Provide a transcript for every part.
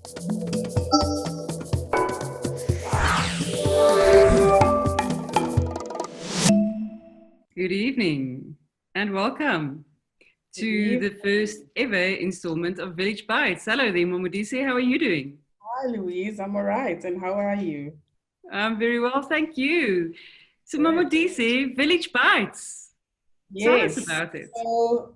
Good evening and welcome to the first ever installment of Village Bites. Hello there, Moderator. How are you doing? Hi, Louise. I'm all right. And how are you? I'm very well, thank you. So, Moderator, Village Bites. Tell us about it. So,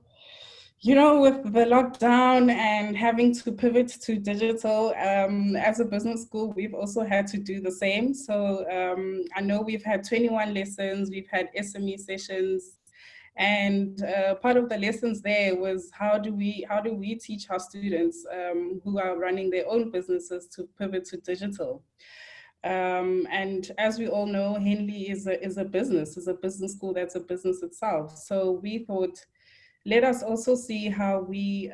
with the lockdown and having to pivot to digital, as a business school, we've also had to do the same. So I know we've had 21 lessons, we've had SME sessions, and part of the lessons there was how do we teach our students who are running their own businesses to pivot to digital. And as we all know, Henley is a business school that's a business itself. So we thought, let us also see how we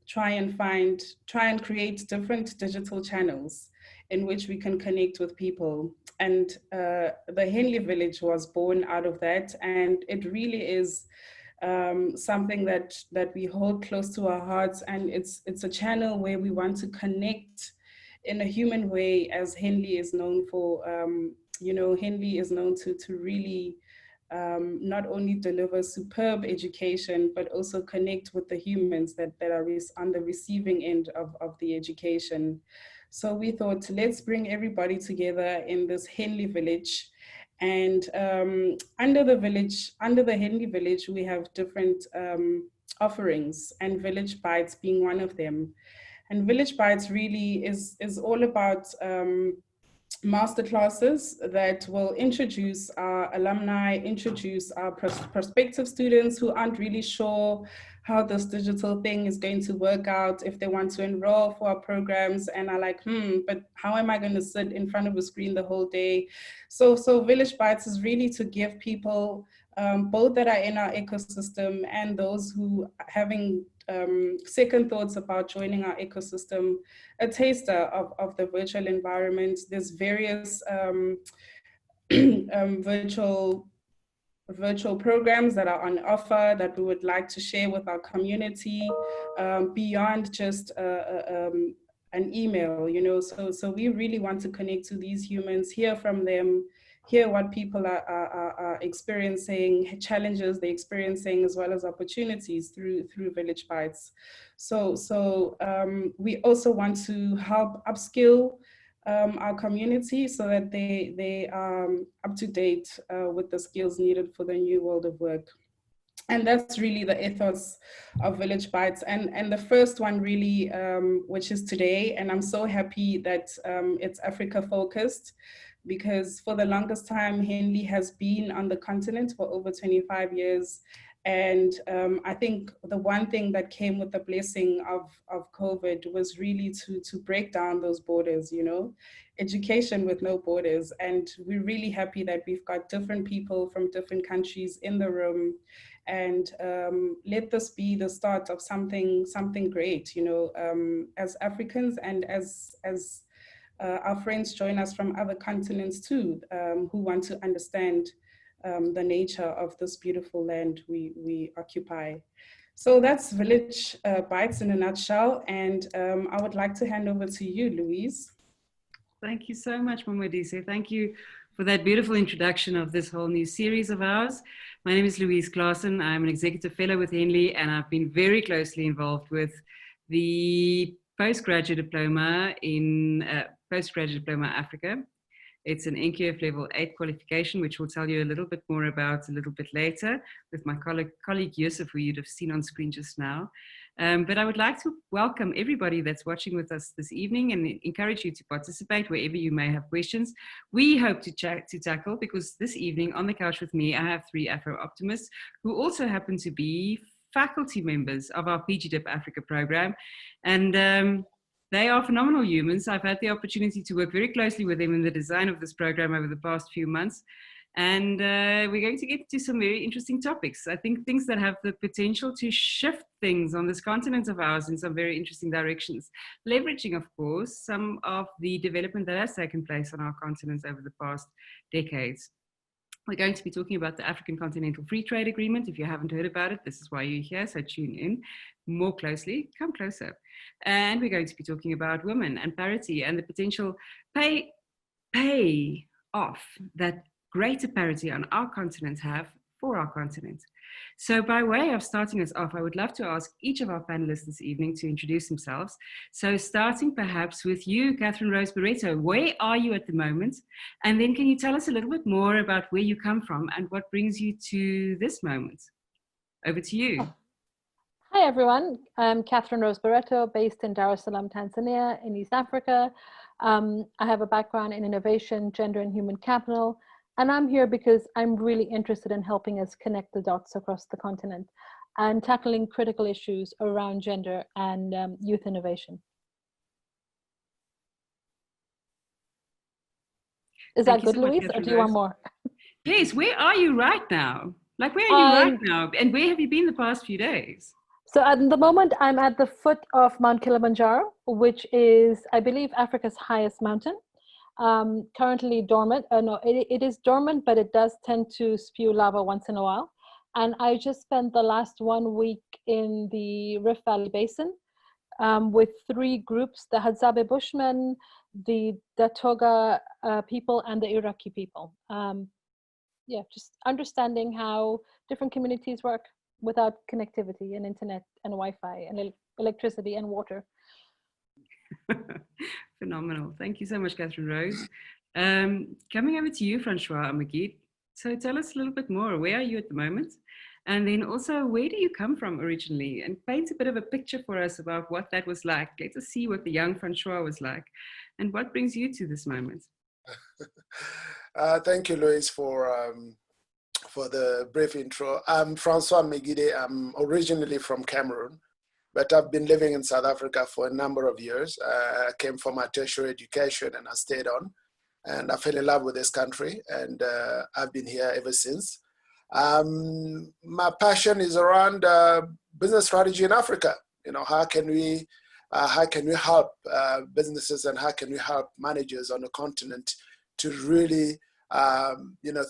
try and create different digital channels in which we can connect with people. And the Henley Village was born out of that, and it really is something that we hold close to our hearts. And it's a channel where we want to connect in a human way, as Henley is known for. Henley is known to really not only deliver superb education, but also connect with the humans that are on the receiving end of the education. So we thought, let's bring everybody together in this Henley Village. And under the Henley Village, we have different offerings, and Village Bites being one of them. And Village Bites really is all about masterclasses that will introduce our alumni, introduce our prospective students who aren't really sure how this digital thing is going to work out, if they want to enroll for our programs and are like, but how am I going to sit in front of a screen the whole day? So Village Bites is really to give people, both that are in our ecosystem and those who having second thoughts about joining our ecosystem, a taster of the virtual environment. There's various virtual programs that are on offer that we would like to share with our community, beyond just an email, so we really want to connect to these humans, hear from them, hear what people are experiencing, challenges they're experiencing, as well as opportunities through Village Bites. So we also want to help upskill our community so that they are up to date with the skills needed for the new world of work. And that's really the ethos of Village Bites. And the first one really, which is today, and I'm so happy that it's Africa focused, because for the longest time, Henley has been on the continent for over 25 years. And I think the one thing that came with the blessing of COVID was really to break down those borders, education with no borders. And we're really happy that we've got different people from different countries in the room. And let this be the start of something great, as Africans and as our friends join us from other continents too, who want to understand the nature of this beautiful land we occupy. So that's Village Bites in a nutshell. And I would like to hand over to you, Louise. Thank you so much, Moderator. Thank you for that beautiful introduction of this whole new series of ours. My name is Louise Classenn. I'm an executive fellow with Henley, and I've been very closely involved with the postgraduate diploma in Postgraduate Diploma Africa. It's an NQF Level 8 qualification, which we'll tell you a little bit more about a little bit later with my colleague Yusuf, who you'd have seen on screen just now. But I would like to welcome everybody that's watching with us this evening and encourage you to participate wherever you may have questions. We hope to tackle, because this evening on the couch with me, I have 3 Afro Optimists who also happen to be faculty members of our PGDip Africa program. And they are phenomenal humans. I've had the opportunity to work very closely with them in the design of this program over the past few months. And we're going to get to some very interesting topics. I think things that have the potential to shift things on this continent of ours in some very interesting directions, leveraging, of course, some of the development that has taken place on our continent over the past decades. We're going to be talking about the African Continental Free Trade Agreement. If you haven't heard about it, this is why you're here, so tune in more closely, come closer. And we're going to be talking about women and parity and the potential pay off that greater parity on our continent have for our continent. So by way of starting us off, I would love to ask each of our panelists this evening to introduce themselves. So starting perhaps with you, Catherinerose Barretto, where are you at the moment? And then can you tell us a little bit more about where you come from and what brings you to this moment? Over to you. Hi everyone, I'm Catherinerose Barretto, based in Dar es Salaam, Tanzania, in East Africa. I have a background in innovation, gender and human capital, and I'm here because I'm really interested in helping us connect the dots across the continent and tackling critical issues around gender and youth innovation. Is that good, Louise, or do you want more? Yes, where are you right now? Like, where are you right now? And where have you been the past few days? So at the moment, I'm at the foot of Mount Kilimanjaro, which is, I believe, Africa's highest mountain. Currently dormant. No, it is dormant, but it does tend to spew lava once in a while. And I just spent the last 1 week in the Rift Valley Basin with 3 groups: the Hadzabe Bushmen, the Datoga people, and the Iraqi people. Yeah, just understanding how different communities work without connectivity and internet and Wi-Fi and electricity and water. Phenomenal. Thank you so much, Catherinerose. Coming over to you, Francois Ameguide. So tell us a little bit more. Where are you at the moment? And then also, where do you come from originally? And paint a bit of a picture for us about what that was like. Let us see what the young Francois was like and what brings you to this moment. Thank you, Louise, for the brief intro. I'm Francois Ameguide. I'm originally from Cameroon, but I've been living in South Africa for a number of years. I came for my tertiary education and I stayed on, and I fell in love with this country, and I've been here ever since. My passion is around business strategy in Africa. You know, how can we help businesses, and how can we help managers on the continent to really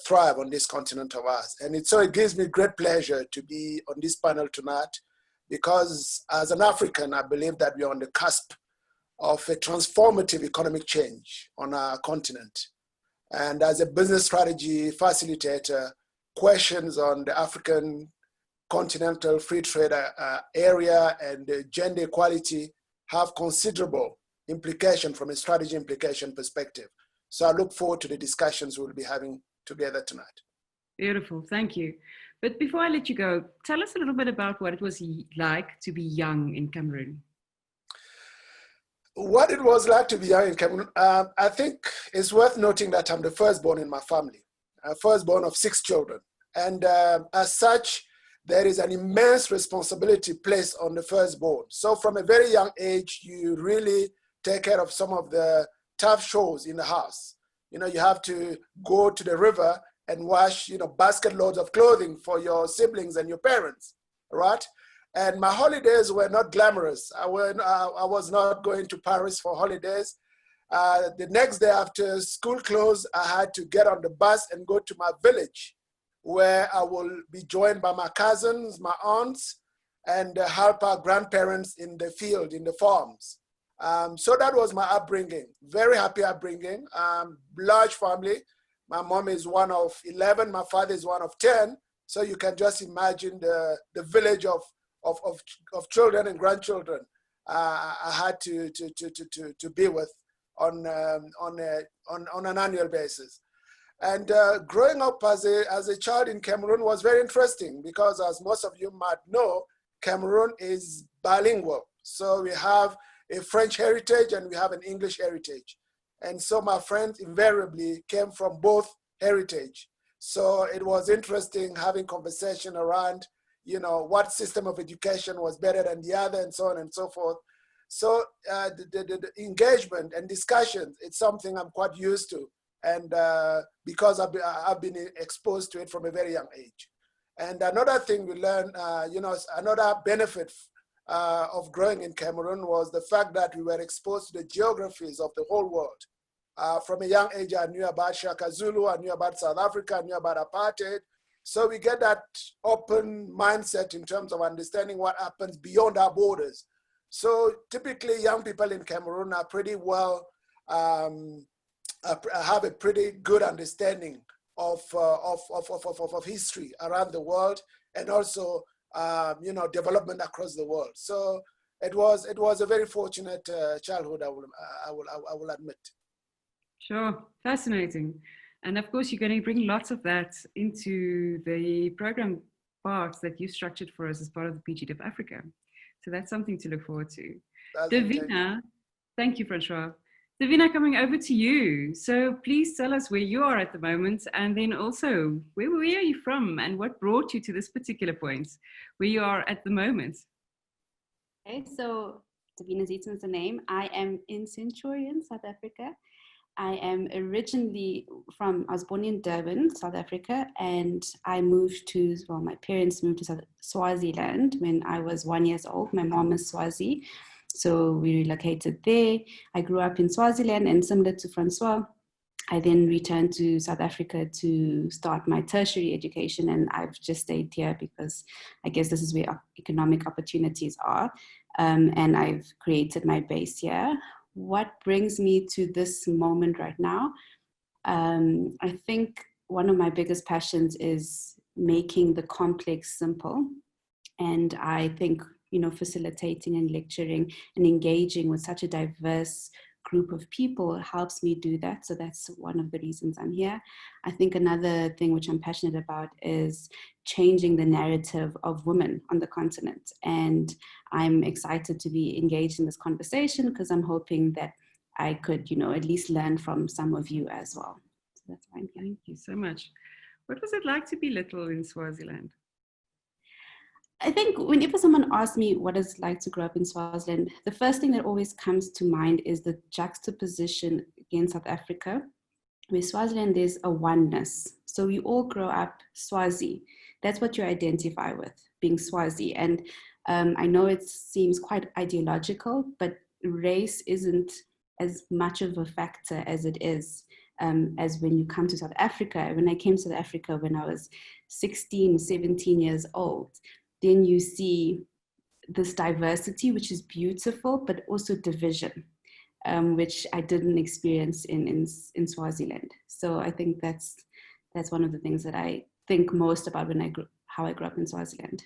thrive on this continent of ours. And so it gives me great pleasure to be on this panel tonight, because as an African, I believe that we are on the cusp of a transformative economic change on our continent. And as a business strategy facilitator, questions on the African continental free trade area and gender equality have considerable implication from a strategy implication perspective. So I look forward to the discussions we'll be having together tonight. Beautiful, thank you. But before I let you go, tell us a little bit about what it was like to be young in Cameroon. What it was like to be young in Cameroon, I think it's worth noting that I'm the firstborn in my family, firstborn of 6 children. And as such, there is an immense responsibility placed on the firstborn. So from a very young age, you really take care of some of the tough chores in the house. You know, you have to go to the river and wash, basket loads of clothing for your siblings and your parents, right? And my holidays were not glamorous. I was not going to Paris for holidays. The next day after school closed, I had to get on the bus and go to my village, where I will be joined by my cousins, my aunts, and help our grandparents in the field, in the farms. So that was my upbringing, very happy upbringing, large family. My mom is one of 11, my father is one of 10. So you can just imagine the village of children and grandchildren I had to be with on an annual basis. And growing up as a child in Cameroon was very interesting, because as most of you might know, Cameroon is bilingual. So we have a French heritage and we have an English heritage. And so my friends invariably came from both heritage. So it was interesting having conversation around, what system of education was better than the other, and so on and so forth. So the engagement and discussions, it's something I'm quite used to. And because I've been exposed to it from a very young age. And another thing we learned, another benefit of growing in Cameroon was the fact that we were exposed to the geographies of the whole world. From a young age, I knew about Shaka Zulu, I knew about South Africa, I knew about apartheid. So we get that open mindset in terms of understanding what happens beyond our borders. So typically young people in Cameroon are pretty well, have a pretty good understanding of history around the world, and also development across the world. So it was a very fortunate childhood, I will admit. Sure, fascinating. And of course, you're going to bring lots of that into the program parts that you structured for us as part of the PGDip Africa. So that's something to look forward to. Davina, thank you, Francois. Davina, coming over to you. So please tell us where you are at the moment, and then also where are you from and what brought you to this particular point where you are at the moment? Okay, so Davina Zeitsman is the name. I am in Centurion, South Africa. I am originally I was born in Durban, South Africa, and I moved my parents moved to Swaziland when I was 1 year old. My mom is Swazi, so we relocated there. I grew up in Swaziland, and similar to Francois, I then returned to South Africa to start my tertiary education, and I've just stayed here because I guess this is where economic opportunities are, and I've created my base here. What brings me to this moment right now? I think one of my biggest passions is making the complex simple. And I think, facilitating and lecturing and engaging with such a diverse group of people helps me do that. So that's one of the reasons I'm here. I think another thing which I'm passionate about is changing the narrative of women on the continent. And I'm excited to be engaged in this conversation because I'm hoping that I could, at least learn from some of you as well. So that's why I'm here. Thank you so much. What was it like to be little in Swaziland? I think whenever someone asks me what it's like to grow up in Swaziland, the first thing that always comes to mind is the juxtaposition against South Africa, where Swaziland there's a oneness. So we all grow up Swazi. That's what you identify with, being Swazi. And I know it seems quite ideological, but race isn't as much of a factor as it is as when you come to South Africa. When I came to South Africa when I was 16, 17 years old, then you see this diversity, which is beautiful, but also division, which I didn't experience in Swaziland. So I think that's one of the things that I think most about how I grew up in Swaziland.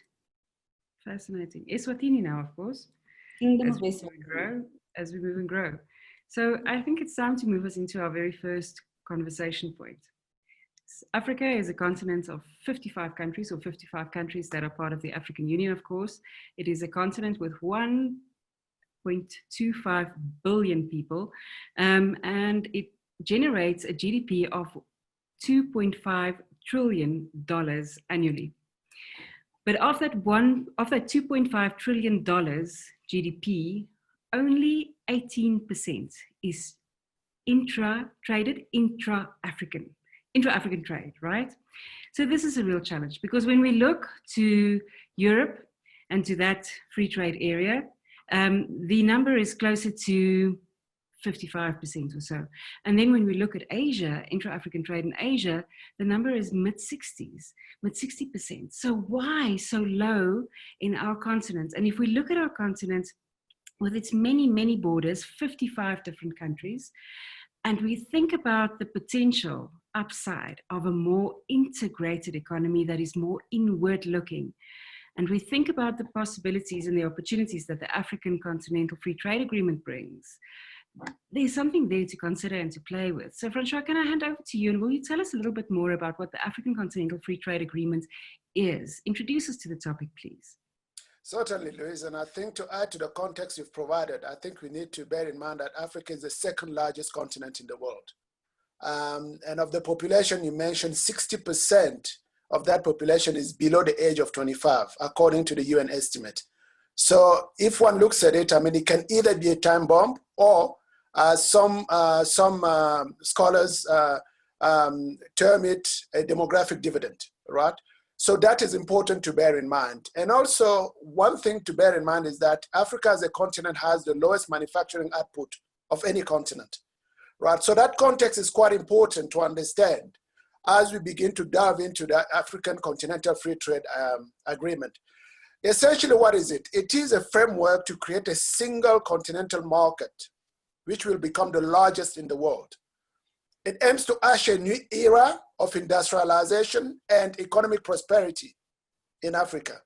Fascinating. Eswatini now, of course, as we move and grow. So I think it's time to move us into our very first conversation point. Africa is a continent of 55 countries, or 55 countries that are part of the African Union, of course. It is a continent with 1.25 billion people, and it generates a GDP of $2.5 trillion annually. But of that $2.5 trillion GDP, only 18% is intra-African trade, right? So this is a real challenge because when we look to Europe and to that free trade area, the number is closer to 55% or so. And then when we look at Asia, intra-African trade in Asia, the number is mid-60%. So why so low in our continent? And if we look at our continent with its many, many borders, 55 different countries, and we think about the potential upside of a more integrated economy that is more inward looking, and we think about the possibilities and the opportunities that the African Continental Free Trade Agreement brings, there's something there to consider and to play with. So Francois, can I hand over to you, and will you tell us a little bit more about what the African Continental Free Trade Agreement is? Introduce us to the topic, please. Certainly, Louise, and I think to add to the context you've provided, I think we need to bear in mind that Africa is the second largest continent in the world. And of the population you mentioned, 60% of that population is below the age of 25, according to the UN estimate. So if one looks at it, I mean, it can either be a time bomb or some scholars term it a demographic dividend, right? So that is important to bear in mind. And also, one thing to bear in mind is that Africa as a continent has the lowest manufacturing output of any continent, right? So that context is quite important to understand as we begin to delve into the African Continental Free Trade Agreement. Essentially, what is it? It is a framework to create a single continental market, which will become the largest in the world. It aims to usher a new era of industrialization and economic prosperity in Africa.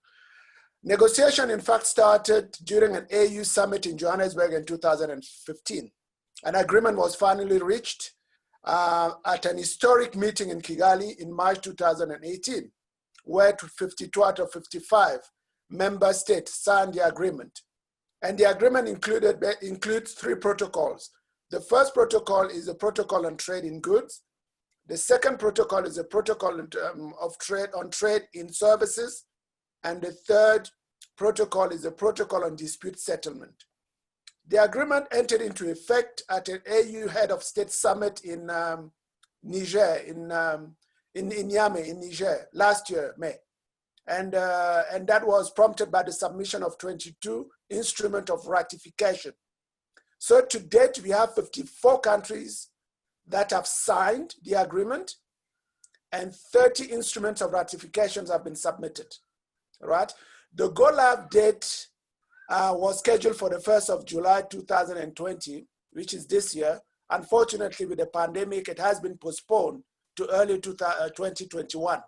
Negotiation, in fact, started during an AU summit in Johannesburg in 2015. An agreement was finally reached at an historic meeting in Kigali in March 2018, where 52 out of 55 member states signed the agreement. And the agreement includes 3 protocols. The first protocol is a protocol on trade in goods. The second protocol is a protocol on trade in services. And the third protocol is a protocol on dispute settlement. The agreement entered into effect at an AU head of state summit in Niger, in Niamey, in Niger, last year, May. And that was prompted by the submission of 22 instruments of ratification. So to date, we have 54 countries that have signed the agreement, and 30 instruments of ratifications have been submitted, right? The go-live date was scheduled for the 1st of July 2020, which is this year. Unfortunately, with the pandemic, it has been postponed to early 2021.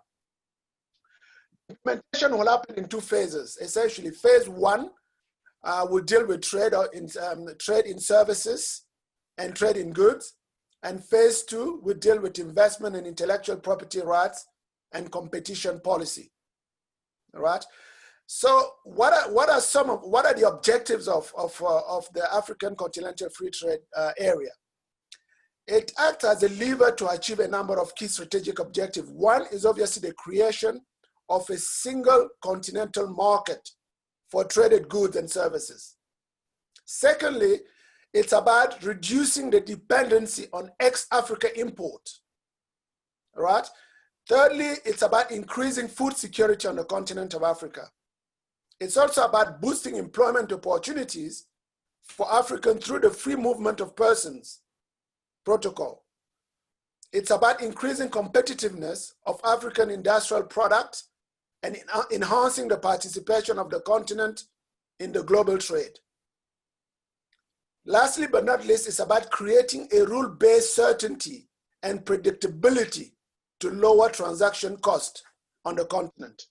Implementation will happen in 2 phases. Essentially, phase 1 will deal with trade in services and trade in goods. And phase 2 will deal with investment in intellectual property rights and competition policy. All right. So what are the objectives of the African Continental Free Trade area? It acts as a lever to achieve a number of key strategic objectives. One is obviously the creation of a single continental market for traded goods and services. Secondly, it's about reducing the dependency on ex-Africa import, right? Thirdly, it's about increasing food security on the continent of Africa. It's also about boosting employment opportunities for Africans through the free movement of persons protocol. It's about increasing competitiveness of African industrial products and enhancing the participation of the continent in the global trade. Lastly, but not least, it's about creating a rule-based certainty and predictability to lower transaction cost on the continent.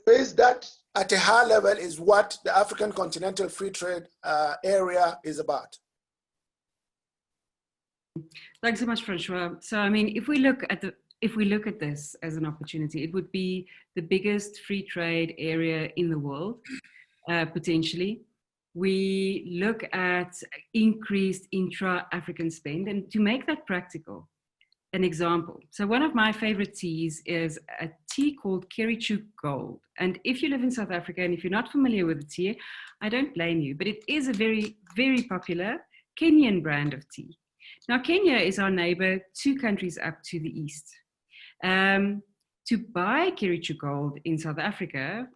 Louise, that at a high level is what the African Continental Free Trade area is about. Thanks so much, Francois. So, I mean, if we look at this as an opportunity, it would be the biggest free trade area in the world, potentially. We look at increased intra-African spend, and to make that practical, an example. So one of my favorite teas is a tea called Kericho Gold. And if you live in South Africa and if you're not familiar with the tea, I don't blame you, but it is a very, very popular Kenyan brand of tea. Now, Kenya is our neighbor 2 countries up to the east. To buy Kericho Gold in South Africa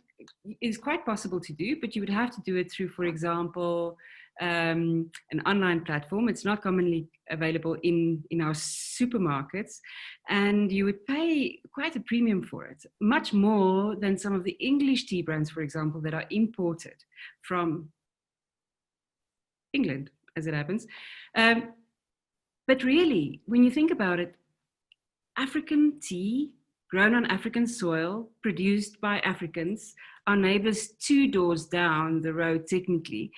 is quite possible to do, but you would have to do it through, for example, an online platform. It's not commonly available in our supermarkets, and you would pay quite a premium for it, much more than some of the English tea brands, for example, that are imported from England, as it happens. But really, when you think about it, African tea grown on African soil, produced by Africans, our neighbors 2 doors down the road, technically.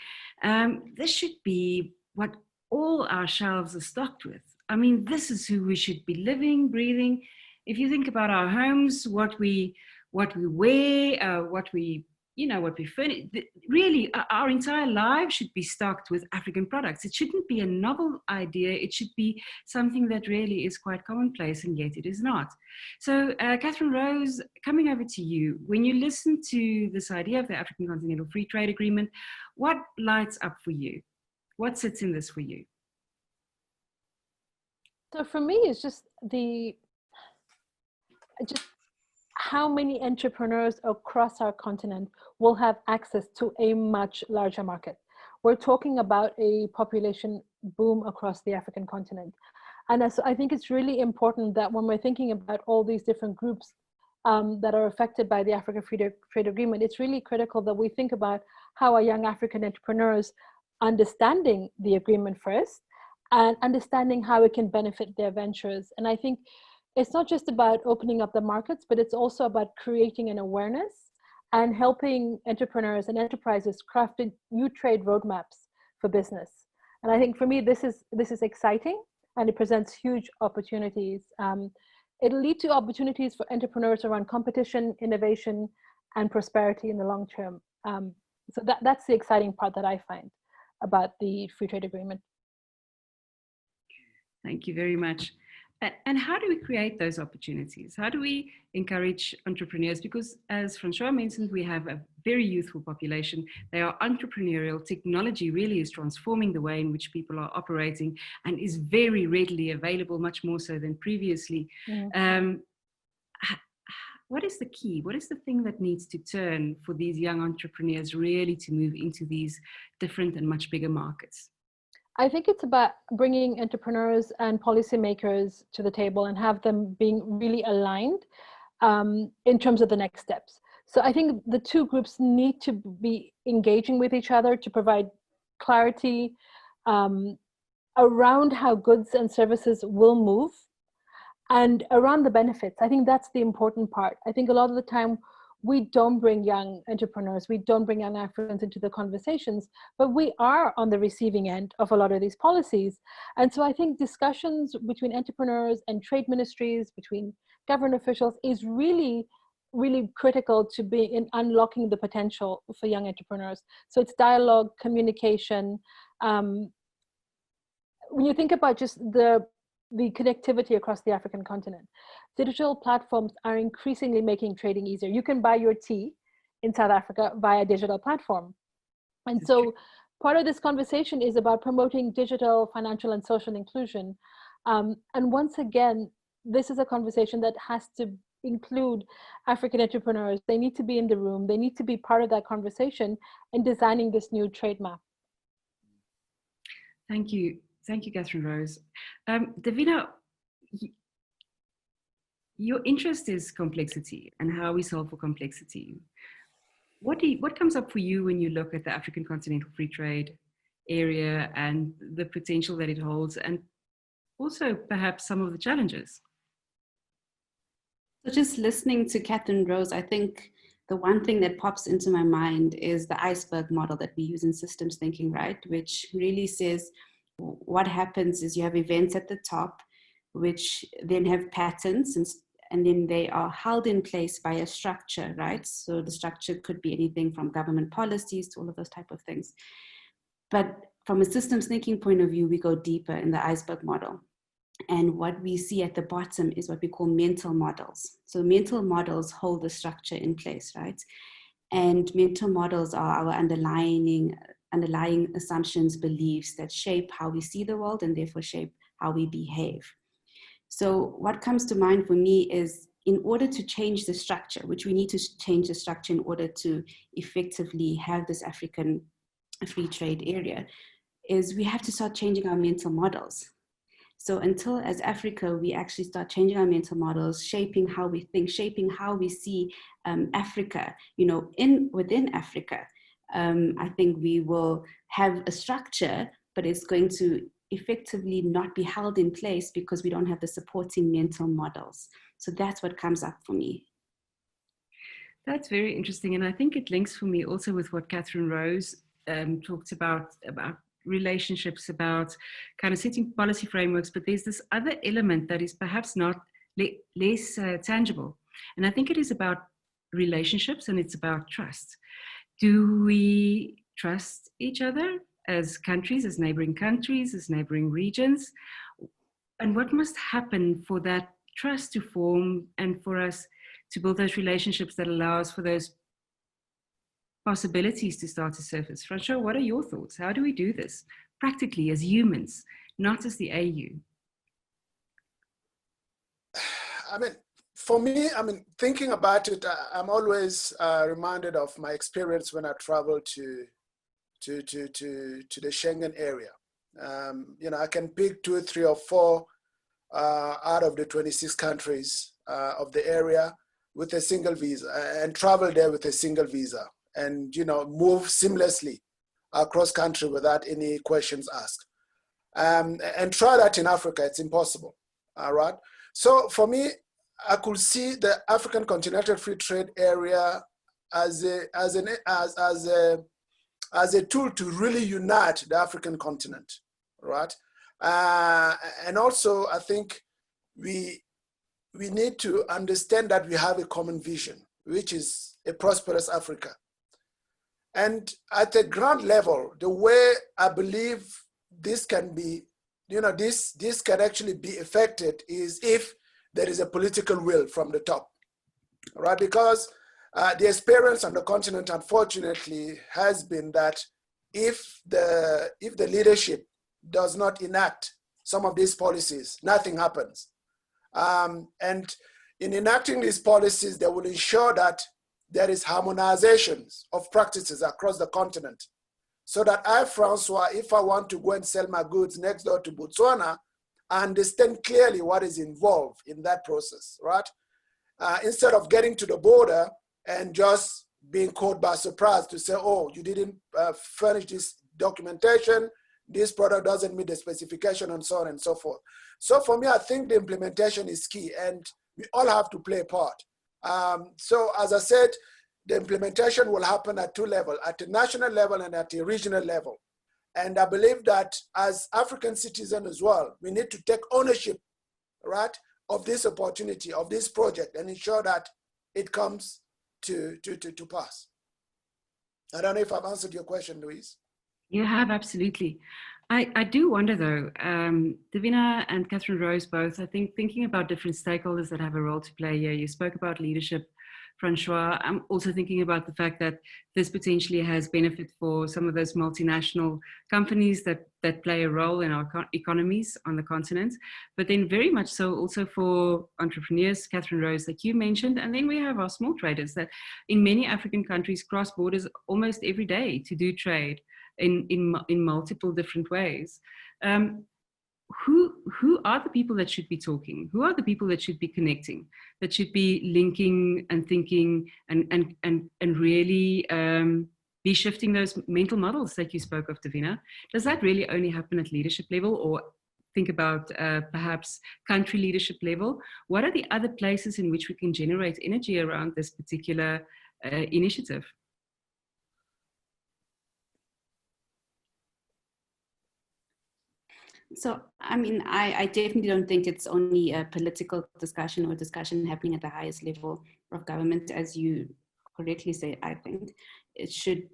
This should be what all our shelves are stocked with. I mean, this is who we should be living, breathing. If you think about our homes, what we wear, what we furnish, really our entire lives should be stocked with African products. It shouldn't be a novel idea. It should be something that really is quite commonplace, and yet it is not. So Catherinerose, coming over to you, when you listen to this idea of the African Continental Free Trade Agreement, what lights up for you? What sits in this for you? So for me, it's just how many entrepreneurs across our continent will have access to a much larger market. we're talking about a population boom across the African continent. And I think it's really important that when we're thinking about all these different groups that are affected by the Africa Free Trade Agreement, it's really critical that we think about how our young African entrepreneurs understanding the agreement first and understanding how it can benefit their ventures. And I think it's not just about opening up the markets, but it's also about creating an awareness and helping entrepreneurs and enterprises craft new trade roadmaps for business. And I think for me, this is exciting, and it presents huge opportunities. It'll lead to opportunities for entrepreneurs around competition, innovation, and prosperity in the long term. So that's the exciting part that I find about the free trade agreement. Thank you very much. And how do we create those opportunities? How do we encourage entrepreneurs? Because as Francois mentioned, we have a very youthful population. They are entrepreneurial. Technology really is transforming the way in which people are operating and is very readily available, much more so than previously. What is the key? What is the thing that needs to turn for these young entrepreneurs really to move into these different and much bigger markets? I think it's about bringing entrepreneurs and policymakers to the table and have them being really aligned in terms of the next steps. So I think the two groups need to be engaging with each other to provide clarity around how goods and services will move and around the benefits. I think that's the important part. I think a lot of the time we don't bring young entrepreneurs, we don't bring young Africans into the conversations, but we are on the receiving end of a lot of these policies. And so I think discussions between entrepreneurs and trade ministries, between government officials is really, really critical to be in unlocking the potential for young entrepreneurs. So it's dialogue, communication. When you think about just the connectivity across the African continent, digital platforms are increasingly making trading easier. You can buy your tea in South Africa via a digital platform. And so part of this conversation is about promoting digital, financial, and social inclusion. And once again, this is a conversation that has to include African entrepreneurs. They need to be in the room. They need to be part of that conversation in designing this new trade map. Thank you. Thank you, Catherinerose. Davina, your interest is complexity and how we solve for complexity. What comes up for you when you look at the African Continental Free Trade area and the potential that it holds, and also perhaps some of the challenges? So just listening to Catherinerose, I think the one thing that pops into my mind is the iceberg model that we use in systems thinking, right? Which really says what happens is you have events at the top, which then have patterns, and then they are held in place by a structure, right? So the structure could be anything from government policies to all of those type of things. But from a systems thinking point of view, we go deeper in the iceberg model. And what we see at the bottom is what we call mental models. So mental models hold the structure in place, right? And mental models are our underlying assumptions, beliefs that shape how we see the world and therefore shape how we behave. So what comes to mind for me is, in order to change the structure, which we need to change the structure in order to effectively have this African free trade area, is we have to start changing our mental models. So until as Africa, we actually start changing our mental models, shaping how we think, shaping how we see Africa, within Africa, I think we will have a structure, but it's going to effectively not be held in place because we don't have the supporting mental models. So that's what comes up for me. That's very interesting. And I think it links for me also with what Catherinerose talked about relationships, about kind of setting policy frameworks, but there's this other element that is perhaps not less tangible. And I think it is about relationships, and it's about trust. Do we trust each other as countries, as neighboring countries, as neighboring regions? And what must happen for that trust to form and for us to build those relationships that allows for those possibilities to start to surface? Francois, what are your thoughts? How do we do this practically as humans, not as the AU? For me, thinking about it, I'm always reminded of my experience when I traveled to the Schengen area. I can pick 2, 3, or 4 out of the 26 countries of the area with a single visa, and travel there with a single visa, and move seamlessly across country without any questions asked. And try that in Africa. It's impossible. All right. So for me, I could see the African Continental Free Trade Area as a tool to really unite the African continent, right? And also, I think we need to understand that we have a common vision, which is a prosperous Africa. And at the ground level, the way I believe this can be, this can actually be affected is if there is a political will from the top, right? Because the experience on the continent, unfortunately, has been that if the leadership does not enact some of these policies, nothing happens. And in enacting these policies, they will ensure that there is harmonizations of practices across the continent. So that I, Francois, if I want to go and sell my goods next door to Botswana, I understand clearly what is involved in that process, right? Instead of getting to the border and just being caught by surprise to say, oh, you didn't furnish this documentation, this product doesn't meet the specification, and so on and so forth. So for me, I think the implementation is key, and we all have to play a part. So as I said, the implementation will happen at 2 levels, at the national level and at the regional level. And I believe that as African citizens as well, we need to take ownership, right, of this opportunity, of this project, and ensure that it comes to pass. I don't know if I've answered your question, Louise. You have, absolutely. I do wonder though, Davina and Catherinerose both, I think, thinking about different stakeholders that have a role to play here. You spoke about leadership, Francois. I'm also thinking about the fact that this potentially has benefit for some of those multinational companies that play a role in our economies on the continent, but then very much so also for entrepreneurs, Catherinerose, like you mentioned. And then we have our small traders that in many African countries cross borders almost every day to do trade in multiple different ways. Who are the people that should be talking? Who are the people that should be connecting, that should be linking and thinking and really be shifting those mental models that you spoke of, Davina? Does that really only happen at leadership level, or think about perhaps country leadership level? What are the other places in which we can generate energy around this particular initiative? So, I mean, I definitely don't think it's only a political discussion or discussion happening at the highest level of government. As you correctly say, I think it should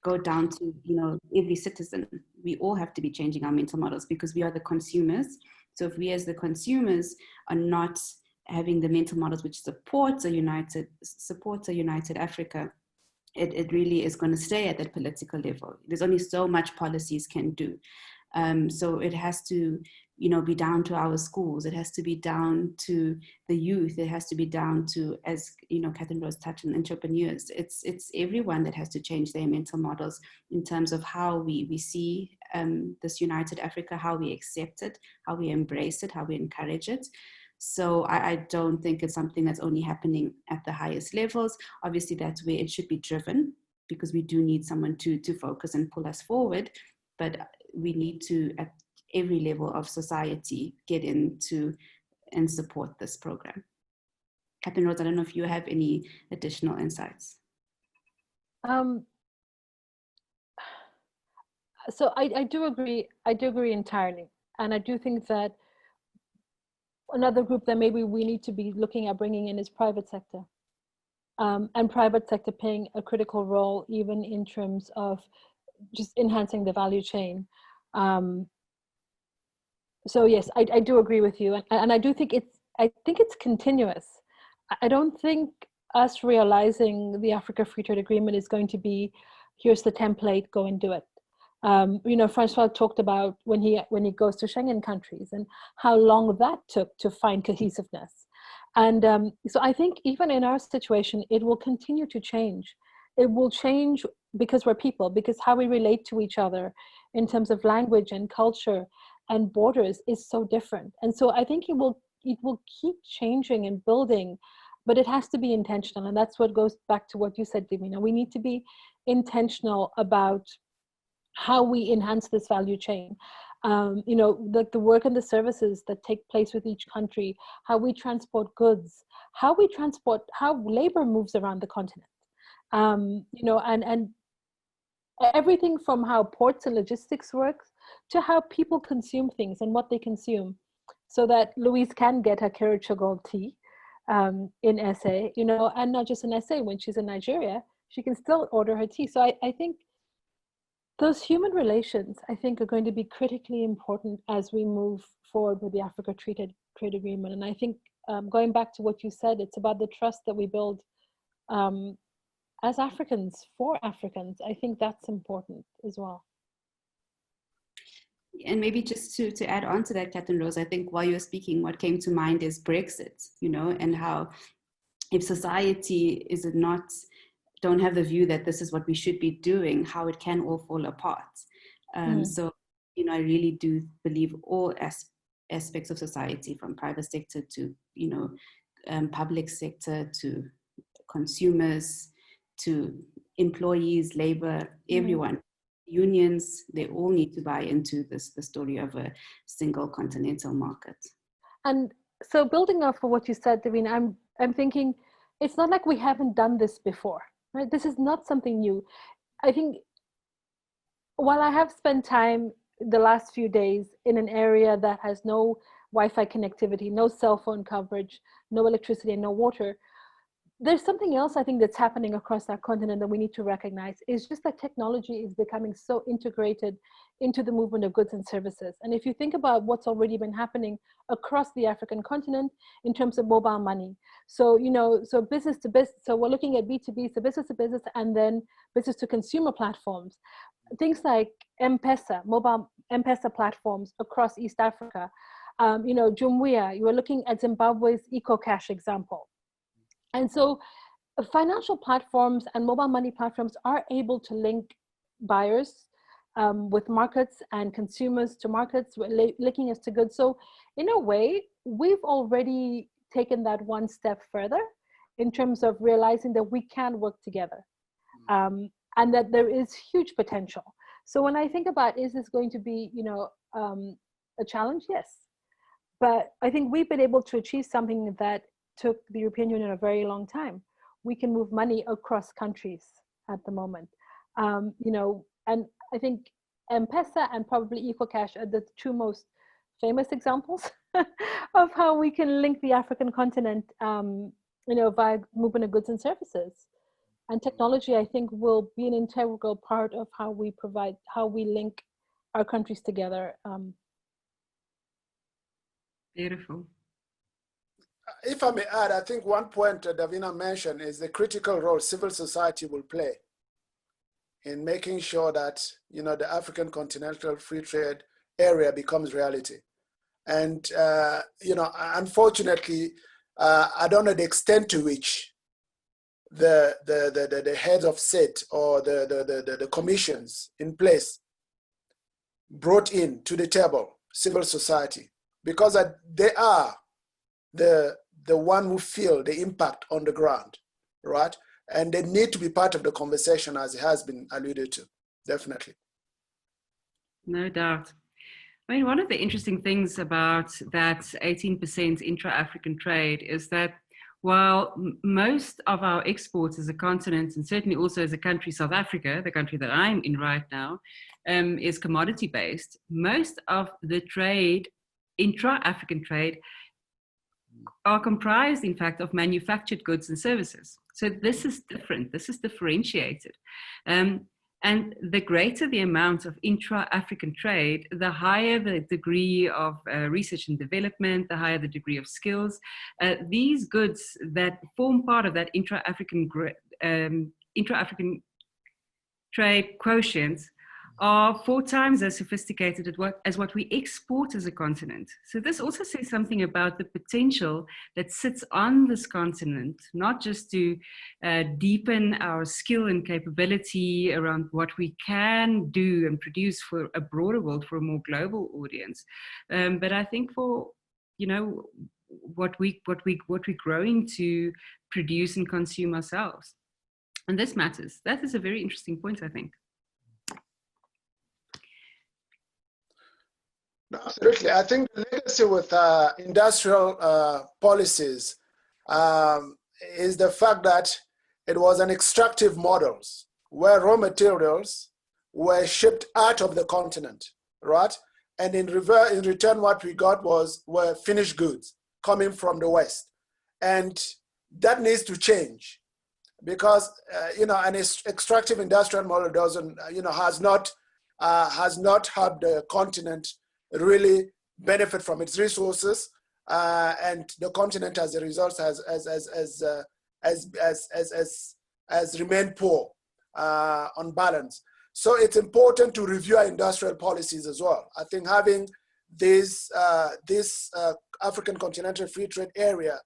go down to, every citizen. We all have to be changing our mental models because we are the consumers. So if we as the consumers are not having the mental models which supports a united Africa, it really is going to stay at that political level. There's only so much policies can do. So it has to, be down to our schools. It has to be down to the youth. It has to be down to, as Catherinerose touched on, entrepreneurs. It's everyone that has to change their mental models in terms of how we see this united Africa, how we accept it, how we embrace it, how we encourage it. So I don't think it's something that's only happening at the highest levels. Obviously, that's where it should be driven, because we do need someone to focus and pull us forward. But we need to, at every level of society, get into and support this program. Catherinerose, I don't know if you have any additional insights. So I do agree entirely. And I do think that another group that maybe we need to be looking at bringing in is private sector. And private sector playing a critical role, even in terms of just enhancing the value chain. So yes, I do agree with you, and I do think it's continuous. I don't think us realizing the Africa Free Trade Agreement is going to be, here's the template, go and do it. Francois talked about when he goes to Schengen countries and how long that took to find cohesiveness. And so I think even in our situation, it will continue to change. It will change because we're people, because how we relate to each other in terms of language and culture and borders is so different. And so I think it will keep changing and building, but it has to be intentional. And that's what goes back to what you said, Davina. We need to be intentional about how we enhance this value chain. You know, the work and the services that take place with each country, how we transport goods, how labor moves around the continent. You know, and everything from how ports and logistics works to how people consume things and what they consume, so that Louise can get her Kericho Gold tea in SA, you know, and not just in SA. When she's in Nigeria, she can still order her tea. So I think those human relations, I think, are going to be critically important as we move forward with the Africa Trade Agreement. And I think going back to what you said, it's about the trust that we build as Africans for Africans. I think that's important as well. And maybe just to add on to that, Catherinerose, I think while you're speaking, what came to mind is Brexit, you know, and how if society don't have the view that this is what we should be doing, how it can all fall apart. So, you know, I really do believe all aspects of society, from private sector to, you know, public sector to consumers, to employees, labor, everyone, unions, they all need to buy into the story of a single continental market. And so building off of what you said, Davina, I'm thinking it's not like we haven't done this before, right? This is not something new. I think while I have spent time the last few days in an area that has no Wi-Fi connectivity, no cell phone coverage, no electricity and no water, there's something else I think that's happening across our continent that we need to recognize. Is just that technology is becoming so integrated into the movement of goods and services. And if you think about what's already been happening across the African continent in terms of mobile money. So, you know, so business to business, so we're looking at B2B, so business to business, and then business to consumer platforms. Things like M-Pesa, mobile M-Pesa platforms across East Africa. You know, Jumuiya, you are looking at Zimbabwe's EcoCash example. And so financial platforms and mobile money platforms are able to link buyers with markets and consumers to markets, linking us to goods. So in a way, we've already taken that one step further in terms of realizing that we can work together and that there is huge potential. So when I think about, is this going to be, you know, a challenge? Yes. But I think we've been able to achieve something that took the European Union a very long time. We can move money across countries at the moment. You know, and I think M-Pesa and probably EcoCash are the two most famous examples of how we can link the African continent, you know, via movement of goods and services. And technology, I think, will be an integral part of how we link our countries together. Beautiful. If I may add, I think one point Davina mentioned is the critical role civil society will play in making sure that, you know, the African Continental Free Trade Area becomes reality. And, you know, unfortunately, I don't know the extent to which the heads of state or the commissions in place brought in to the table civil society, because they are the one who feel the impact on the ground, right? And they need to be part of the conversation, as it has been alluded to, definitely. No doubt. I mean, one of the interesting things about that 18% intra-African trade is that while most of our exports as a continent, and certainly also as a country, South Africa, the country that I'm in right now, is commodity-based, most of the trade, intra-African trade, are comprised, in fact, of manufactured goods and services. So this is different, this is differentiated. And the greater the amount of intra-African trade, the higher the degree of research and development, the higher the degree of skills. These goods that form part of that intra-African trade quotient are 4 times as sophisticated as what we export as a continent. So this also says something about the potential that sits on this continent, not just to deepen our skill and capability around what we can do and produce for a broader world, for a more global audience, but I think for, you know, what we're growing to produce and consume ourselves. And this matters. That is a very interesting point, I think. No, absolutely. I think the legacy with industrial policies is the fact that it was an extractive models where raw materials were shipped out of the continent, right? And in return, what we got were finished goods coming from the West. And that needs to change because, you know, an extractive industrial model doesn't, you know, has not helped the continent really benefit from its resources, and the continent, as a result, has remained poor on balance. So it's important to review our industrial policies as well. I think having this African Continental Free Trade Area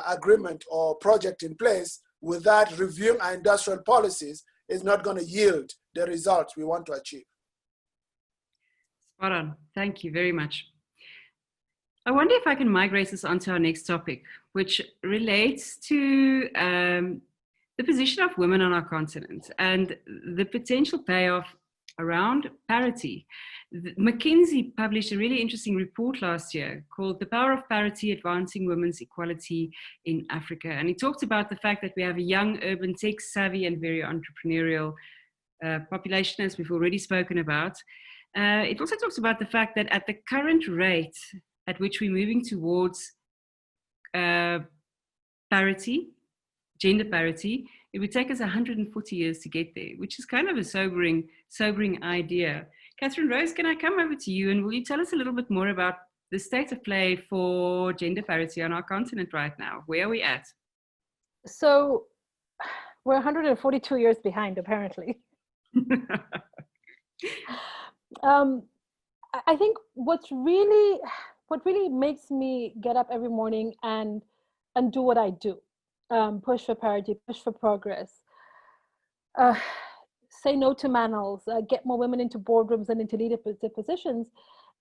agreement or project in place without reviewing our industrial policies is not going to yield the results we want to achieve. Spot on. Thank you very much. I wonder if I can migrate us onto our next topic, which relates to the position of women on our continent and the potential payoff around parity. McKinsey published a really interesting report last year called The Power of Parity, Advancing Women's Equality in Africa. And it talked about the fact that we have a young, urban, tech-savvy and very entrepreneurial population, as we've already spoken about. It also talks about the fact that at the current rate at which we're moving towards parity, gender parity, it would take us 140 years to get there, which is kind of a sobering idea. Catherinerose, can I come over to you and will you tell us a little bit more about the state of play for gender parity on our continent right now? Where are we at? So we're 142 years behind, apparently. I think what really makes me get up every morning and do what I do, push for parity, push for progress, say no to manels, get more women into boardrooms and into leadership positions,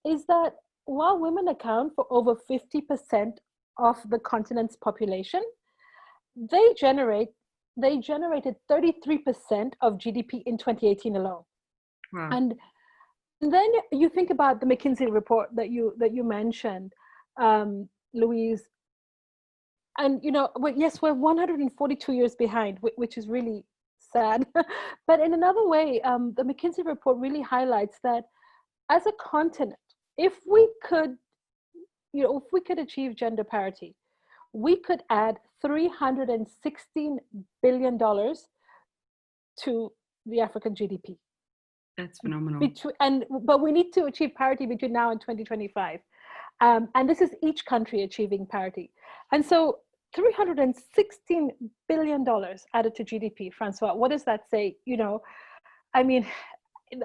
is that while women account for over 50% of the continent's population, they generated 33% of GDP in 2018 alone. Wow. And then you think about the McKinsey report that you mentioned, Louise, and you know, yes, we're 142 years behind, which is really sad. But in another way, the McKinsey report really highlights that as a continent, if we could achieve gender parity, we could add $316 billion to the African GDP. That's phenomenal. But we need to achieve parity between now and 2025. And this is each country achieving parity. And so $316 billion added to GDP, Francois, what does that say? You know, I mean,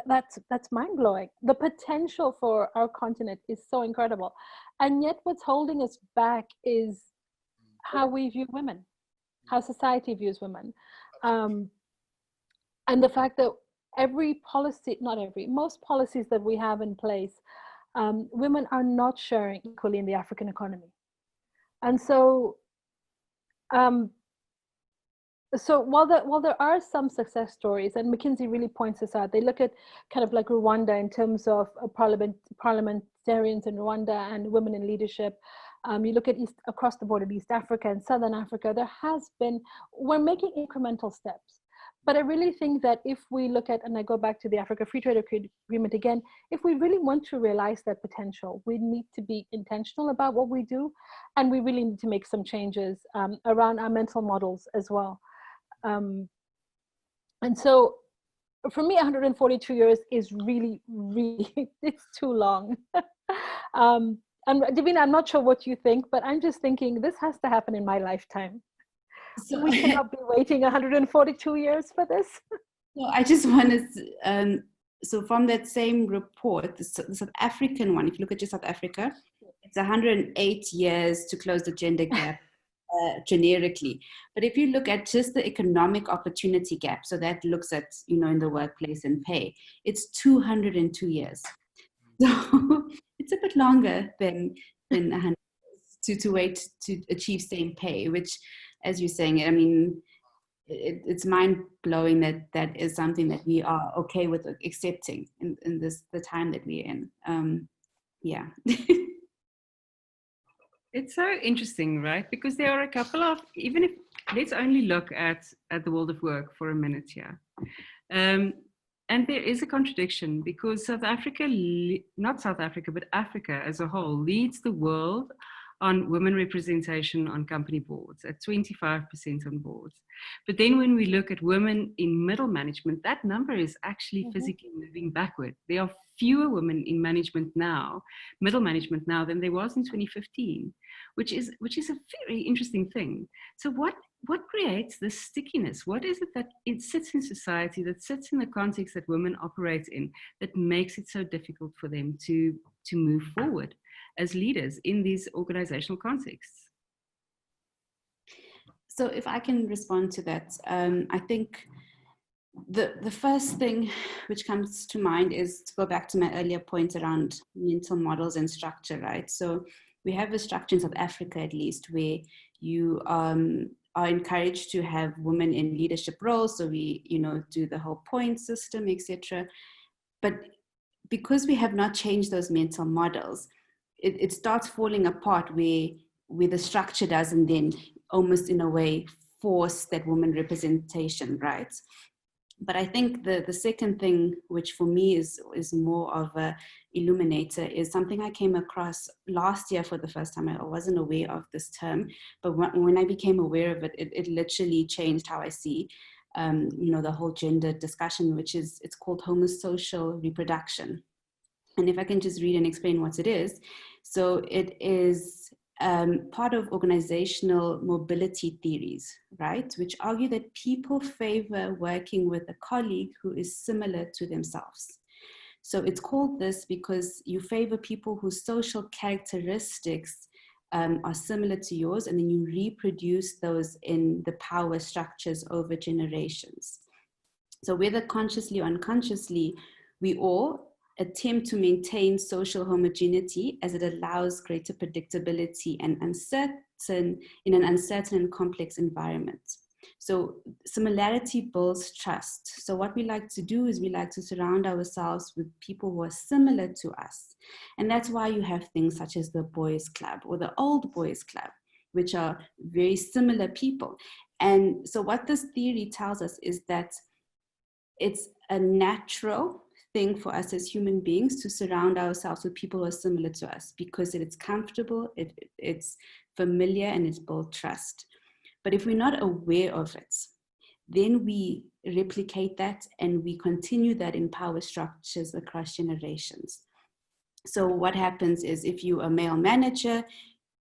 that's mind-blowing. The potential for our continent is so incredible. And yet what's holding us back is how we view women, how society views women. And the fact that most policies that we have in place, women are not sharing equally in the African economy. And so, while there are some success stories, and McKinsey really points this out, they look at kind of like Rwanda in terms of parliamentarians in Rwanda and women in leadership. You look at across the board in East Africa and Southern Africa, we're making incremental steps. But I really think that if we look at, and I go back to the Africa Free Trade Agreement again, if we really want to realize that potential, we need to be intentional about what we do, and we really need to make some changes around our mental models as well. And so for me, 142 years is really, really, it's too long. And Davina, I'm not sure what you think, but I'm just thinking this has to happen in my lifetime. So we cannot be waiting 142 years for this. So I just want to so from that same report, the South African one, if you look at just South Africa, it's 108 years to close the gender gap generically. But if you look at just the economic opportunity gap, so that looks at, in the workplace and pay, it's 202 years. So it's a bit longer than 100 years to wait to achieve same pay, which, as you're saying, I mean, it's mind-blowing that is something that we are okay with accepting in the time that we're in. Yeah. It's so interesting, right? Because there are a couple of, even if, let's only look at the world of work for a minute here. And there is a contradiction, because South Africa, not South Africa, but Africa as a whole, leads the world on women representation on company boards at 25% on boards. But then when we look at women in middle management, that number is actually physically moving backward. There are fewer women in management now, middle management now, than there was in 2015, which is a very interesting thing. So what creates this stickiness? What is it that it sits in society, that sits in the context that women operate in, that makes it so difficult for them to move forward as leaders in these organizational contexts? So if I can respond to that, I think the first thing which comes to mind is to go back to my earlier point around mental models and structure, right? So we have a structure in South Africa, at least, where you are encouraged to have women in leadership roles. So we, do the whole point system, etc. But because we have not changed those mental models, it starts falling apart where the structure doesn't then almost in a way force that woman representation, right? But I think the second thing, which for me is more of a illuminator, is something I came across last year for the first time. I wasn't aware of this term, but when I became aware of it, it literally changed how I see, the whole gender discussion, which is, it's called homosocial reproduction. And if I can just read and explain what it is. So it is part of organizational mobility theories, right? Which argue that people favor working with a colleague who is similar to themselves. So it's called this because you favor people whose social characteristics are similar to yours, and then you reproduce those in the power structures over generations. So whether consciously or unconsciously, we all attempt to maintain social homogeneity as it allows greater predictability and in an uncertain and complex environment. So similarity builds trust. So what we like to do is we like to surround ourselves with people who are similar to us. And that's why you have things such as the boys club or the old boys club, which are very similar people. And so what this theory tells us is that it's a natural thing for us as human beings to surround ourselves with people who are similar to us, because it's comfortable, it's familiar, and it's built trust. But if we're not aware of it, then we replicate that and we continue that in power structures across generations. So what happens is, if you're a male manager,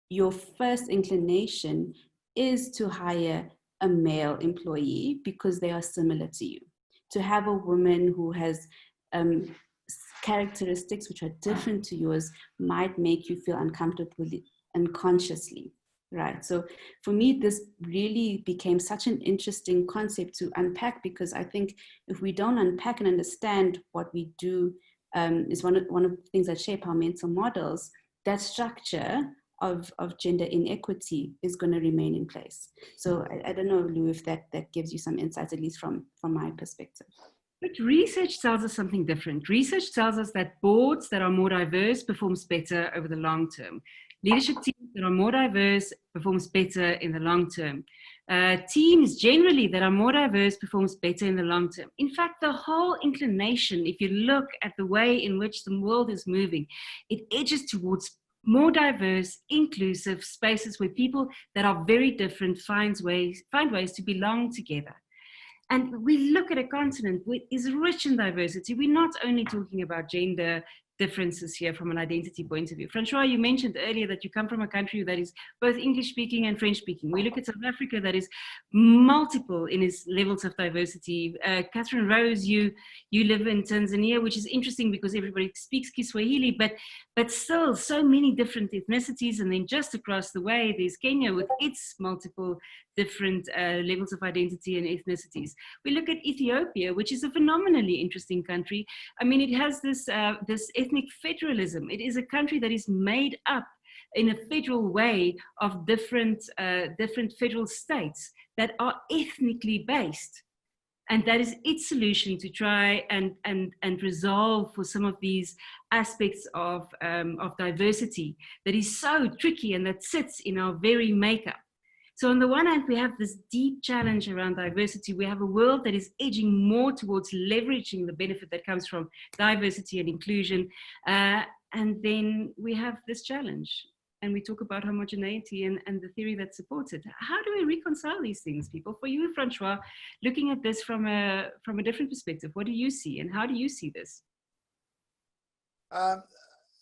your first inclination is to hire a male employee because they are similar to you. To have a woman who has characteristics which are different to yours might make you feel uncomfortable unconsciously, right? So for me, this really became such an interesting concept to unpack, because I think if we don't unpack and understand what we do is one of the things that shape our mental models, that structure of gender inequity is going to remain in place. So I don't know, Lou, if that gives you some insights, at least from my perspective. But research tells us something different. Research tells us that boards that are more diverse performs better over the long term. Leadership teams that are more diverse performs better in the long term. Teams generally that are more diverse performs better in the long term. In fact, the whole inclination, if you look at the way in which the world is moving, it edges towards more diverse, inclusive spaces where people that are very different find ways to belong together. And we look at a continent which is rich in diversity. We're not only talking about gender differences here from an identity point of view. Francois, you mentioned earlier that you come from a country that is both English speaking and French speaking. We look at South Africa that is multiple in its levels of diversity. Catherinerose, you live in Tanzania, which is interesting because everybody speaks Kiswahili, but still so many different ethnicities. And then just across the way, there's Kenya with its multiple different levels of identity and ethnicities. We look at Ethiopia, which is a phenomenally interesting country. I mean, it has this ethnic federalism. It is a country that is made up in a federal way of different federal states that are ethnically based. And that is its solution to try and resolve for some of these aspects of diversity that is so tricky and that sits in our very makeup. So on the one hand, we have this deep challenge around diversity. We have a world that is edging more towards leveraging the benefit that comes from diversity and inclusion. And then we have this challenge. And we talk about homogeneity and the theory that supports it. How do we reconcile these things, people? For you, Francois, looking at this from a different perspective, what do you see and how do you see this?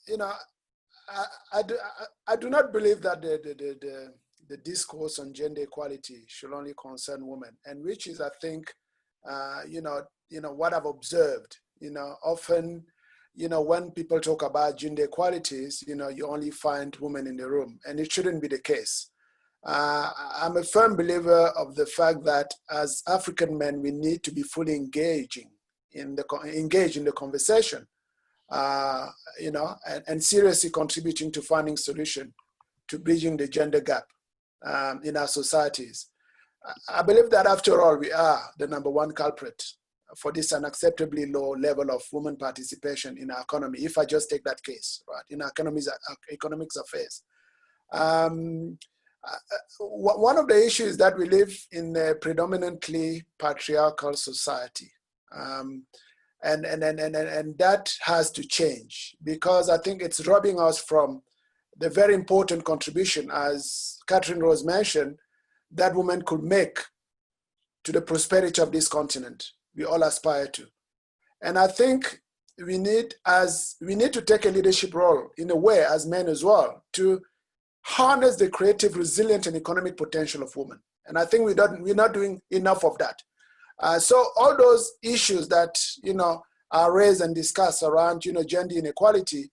You know, I do not believe that the discourse on gender equality should only concern women, and which is, I think, you know, what I've observed. You know, often, you know, when people talk about gender equalities, you know, you only find women in the room, and it shouldn't be the case. I'm a firm believer of the fact that as African men, we need to be fully engaged in the conversation, you know, and seriously contributing to finding solution to bridging the gender gap in our societies. I believe that after all, we are the #1 culprit for this unacceptably low level of women participation in our economy, if I just take that case, right, in our economics affairs. One of the issues is that we live in a predominantly patriarchal society. And that has to change, because I think it's robbing us from the very important contribution, as Catherinerose mentioned, that women could make to the prosperity of this continent we all aspire to. And I think we need to take a leadership role in a way as men as well, to harness the creative, resilient, and economic potential of women. And I think we're not doing enough of that. So all those issues that, you know, are raised and discussed around, you know, gender inequalities,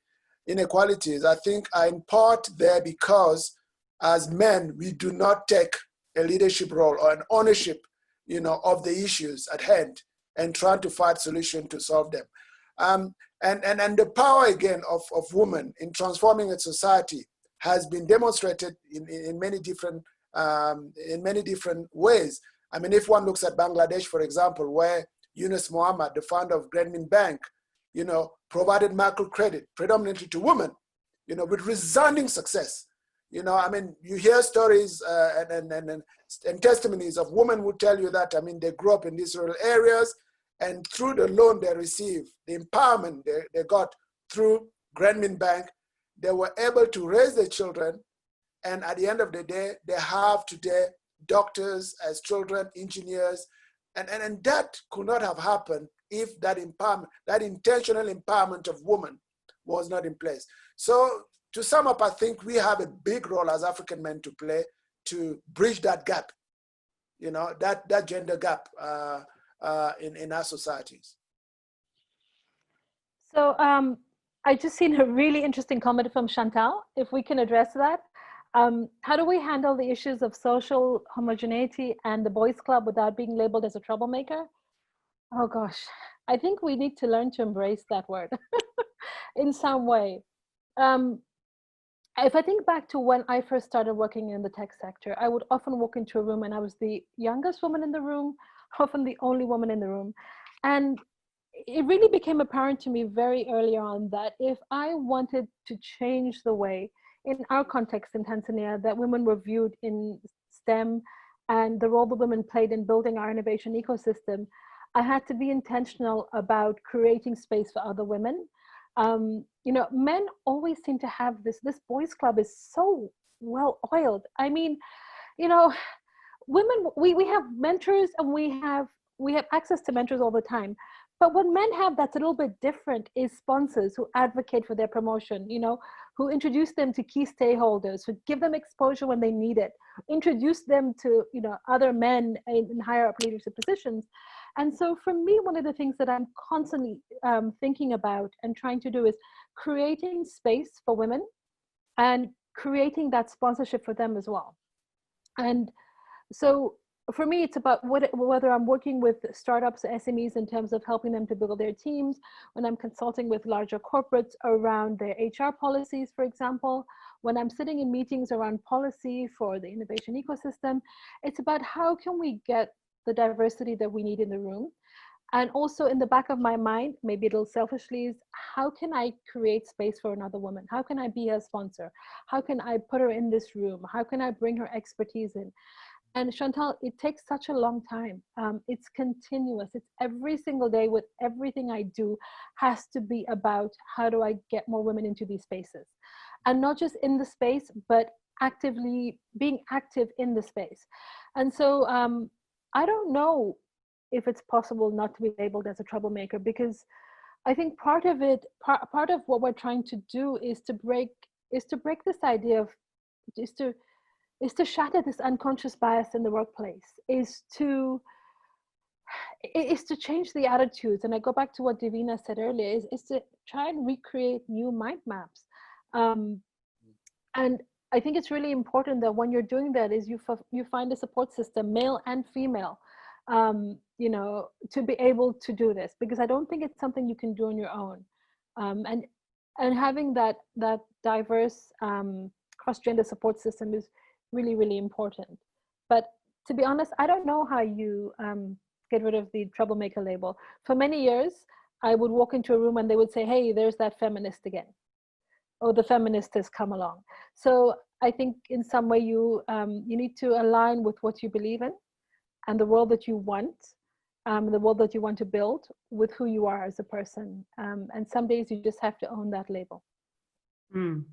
I think are in part there because as men, we do not take a leadership role or an ownership, you know, of the issues at hand and trying to find solutions to solve them. And the power again of women in transforming a society has been demonstrated in many different ways. I mean, if one looks at Bangladesh, for example, where Yunus Muhammad, the founder of Grameen Bank, you know, provided microcredit predominantly to women, you know, with resounding success. You know, I mean, you hear stories and testimonies of women who tell you that, I mean, they grew up in these rural areas, and through the loan they received, the empowerment they got through Grameen Bank, they were able to raise their children. And at the end of the day, they have today doctors as children, engineers, and that could not have happened if that empowerment, that intentional empowerment of women was not in place. So to sum up, I think we have a big role as African men to play to bridge that gap, you know, that gender gap in our societies. So I just seen a really interesting comment from Chantal, if we can address that. How do we handle the issues of social homogeneity and the boys club without being labeled as a troublemaker? Oh gosh, I think we need to learn to embrace that word in some way. If I think back to when I first started working in the tech sector, I would often walk into a room and I was the youngest woman in the room, often the only woman in the room. And it really became apparent to me very early on that if I wanted to change the way, in our context in Tanzania, that women were viewed in STEM and the role that women played in building our innovation ecosystem, I had to be intentional about creating space for other women. You know, men always seem to have this boys club is so well oiled. I mean, you know, women, we have mentors and we have access to mentors all the time, But what men have that's a little bit different is sponsors who advocate for their promotion, you know, who introduce them to key stakeholders, who give them exposure when they need it, introduce them to, you know, other men in higher up leadership positions. And so for me, one of the things that I'm constantly thinking about and trying to do is creating space for women and creating that sponsorship for them as well. And so for me, it's about whether I'm working with startups, SMEs, in terms of helping them to build their teams, when I'm consulting with larger corporates around their HR policies, for example, when I'm sitting in meetings around policy for the innovation ecosystem, it's about how can we get the diversity that we need in the room. And also in the back of my mind, maybe a little selfishly, is how can I create space for another woman? How can I be her sponsor? How can I put her in this room? How can I bring her expertise in? And Chantal, it takes such a long time. It's continuous. It's every single day with everything I do has to be about how do I get more women into these spaces? And not just in the space, but actively being active in the space. And so I don't know if it's possible not to be labeled as a troublemaker, because I think part of it, part of what we're trying to do is to break this idea of, is to shatter this unconscious bias in the workplace, is to change the attitudes. And I go back to what Davina said earlier, is to try and recreate new mind maps. And I think it's really important that when you're doing that is you find a support system, male and female, you know, to be able to do this, because I don't think it's something you can do on your own. And having that diverse cross-gender support system is really, really important. But to be honest, I don't know how you get rid of the troublemaker label. For many years, I would walk into a room and they would say, hey, there's that feminist again. Oh, the feminist has come along. So I think in some way you need to align with what you believe in and the world that you want, the world that you want to build with who you are as a person. And some days you just have to own that label. Mm.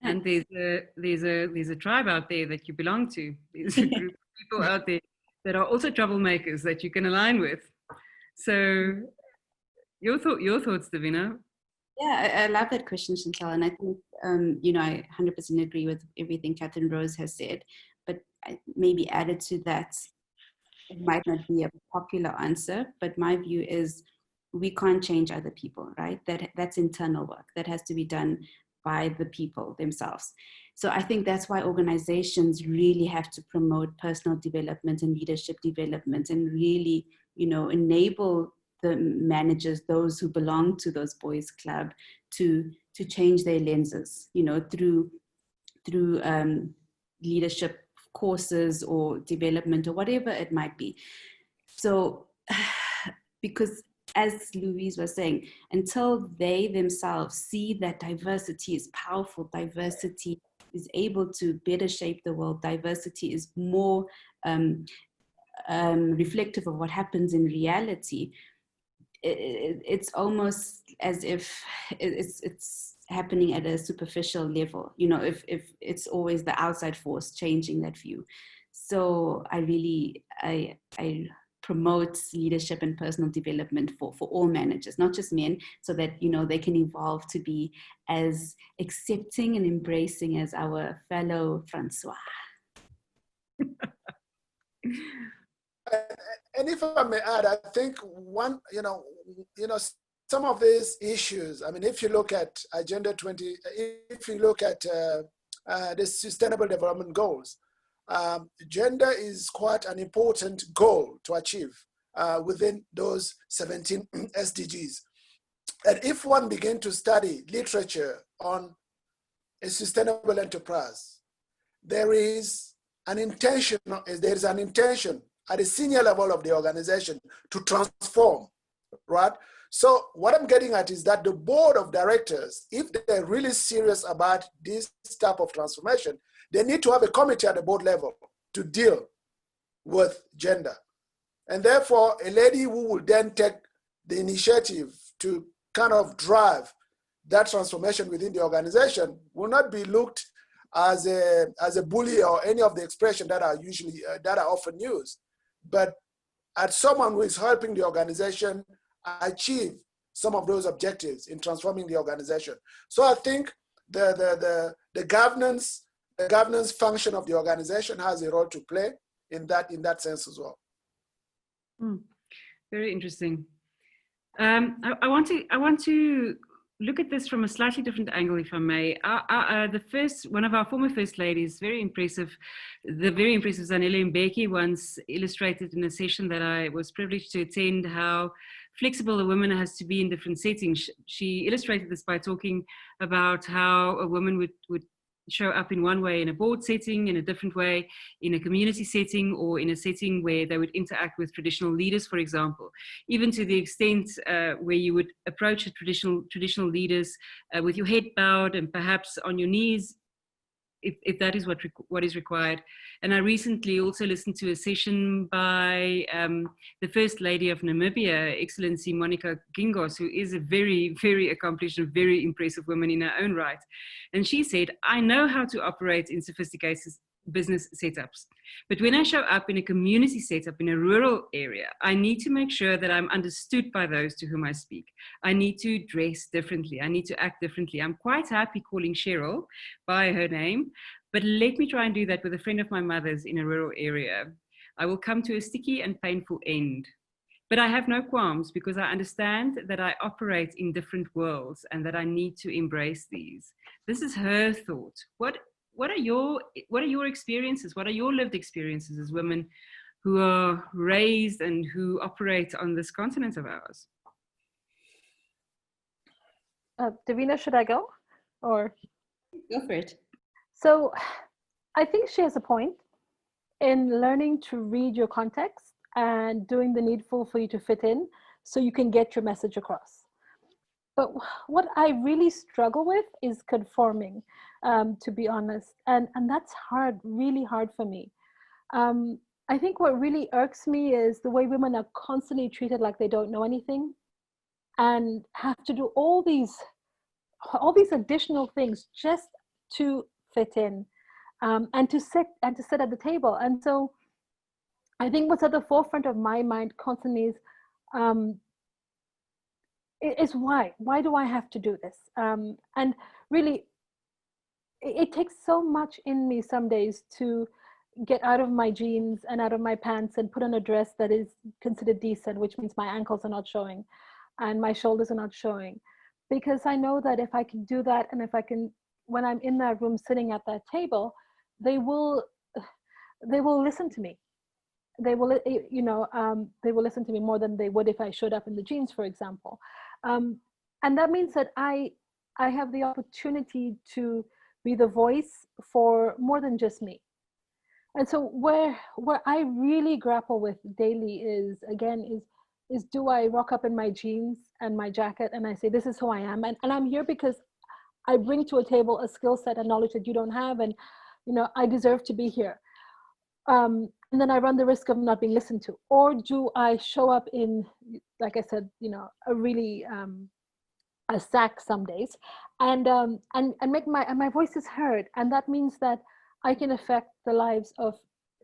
And there's a tribe out there that you belong to. There's a group of people out there that are also troublemakers that you can align with. So your thoughts, Davina? Yeah, I love that question, Chantal. And I think, you know, I 100% agree with everything Catherinerose has said, but maybe added to that, it might not be a popular answer, but my view is we can't change other people, right? That's internal work that has to be done by the people themselves. So I think that's why organizations really have to promote personal development and leadership development and really, you know, enable the managers, those who belong to those boys club, to change their lenses, you know, through leadership courses or development or whatever it might be. So because as Louise was saying, until they themselves see that diversity is powerful, diversity is able to better shape the world, diversity is more reflective of what happens in reality, it's almost as if it's happening at a superficial level, you know, if it's always the outside force changing that view. So I promote leadership and personal development for all managers, not just men, so that, you know, they can evolve to be as accepting and embracing as our fellow Francois. And if I may add, I think one, you know, some of these issues, I mean, if you look at Agenda 20, if you look at the Sustainable Development Goals, gender is quite an important goal to achieve within those 17 SDGs. And if one begin to study literature on a sustainable enterprise, there is an intention at the senior level of the organization to transform, right? So what I'm getting at is that the board of directors, if they're really serious about this type of transformation, they need to have a committee at the board level to deal with gender. And therefore, a lady who will then take the initiative to kind of drive that transformation within the organization will not be looked as a bully or any of the expressions that are often used, but as someone who is helping the organization achieve some of those objectives in transforming the organization. So I think the governance function of the organization has a role to play in that sense as well. Very interesting. I want to look at this from a slightly different angle, if I may. One of our former first ladies, very impressive, the very impressive Zanele Mbeki, once illustrated in a session that I was privileged to attend how flexible a woman has to be in different settings. She illustrated this by talking about how a woman would show up in one way in a board setting, in a different way in a community setting, or in a setting where they would interact with traditional leaders, for example, even to the extent where you would approach a traditional leaders with your head bowed and perhaps on your knees, if that is what is required. And I recently also listened to a session by the First Lady of Namibia, Excellency Monica Gingos, who is a very, very accomplished and very impressive woman in her own right. And she said, I know how to operate in sophisticated business setups, but when I show up in a community setup in a rural area, I need to make sure that I'm understood by those to whom I speak. I need to dress differently. I need to act differently. I'm quite happy calling Cheryl by her name, but let me try and do that with a friend of my mother's in a rural area. I will come to a sticky and painful end. But I have no qualms because I understand that I operate in different worlds and that I need to embrace these. This is her thought. What are your experiences? What are your lived experiences as women who are raised and who operate on this continent of ours? Davina, should I go? Or go for it. So I think she has a point in learning to read your context and doing the needful for you to fit in so you can get your message across. But what I really struggle with is conforming, to be honest. And that's hard, really hard for me. I think what really irks me is the way women are constantly treated like they don't know anything and have to do all these additional things just to fit in, and to sit at the table. And so I think what's at the forefront of my mind constantly is why do I have to do this? And really, it takes so much in me some days to get out of my jeans and out of my pants and put on a dress that is considered decent, which means my ankles are not showing and my shoulders are not showing. Because I know that if I can do that, and if I can, when I'm in that room sitting at that table, they will listen to me. They will listen to me more than they would if I showed up in the jeans, for example. And that means that I have the opportunity to be the voice for more than just me. And so where I really grapple with daily is do I rock up in my jeans and my jacket and I say, this is who I am, and I'm here because I bring to a table a skill set and knowledge that you don't have, and I deserve to be here. And then I run the risk of not being listened to. Or do I show up in, like I said, a really a sack some days, and make my voice is heard, and that means that I can affect the lives of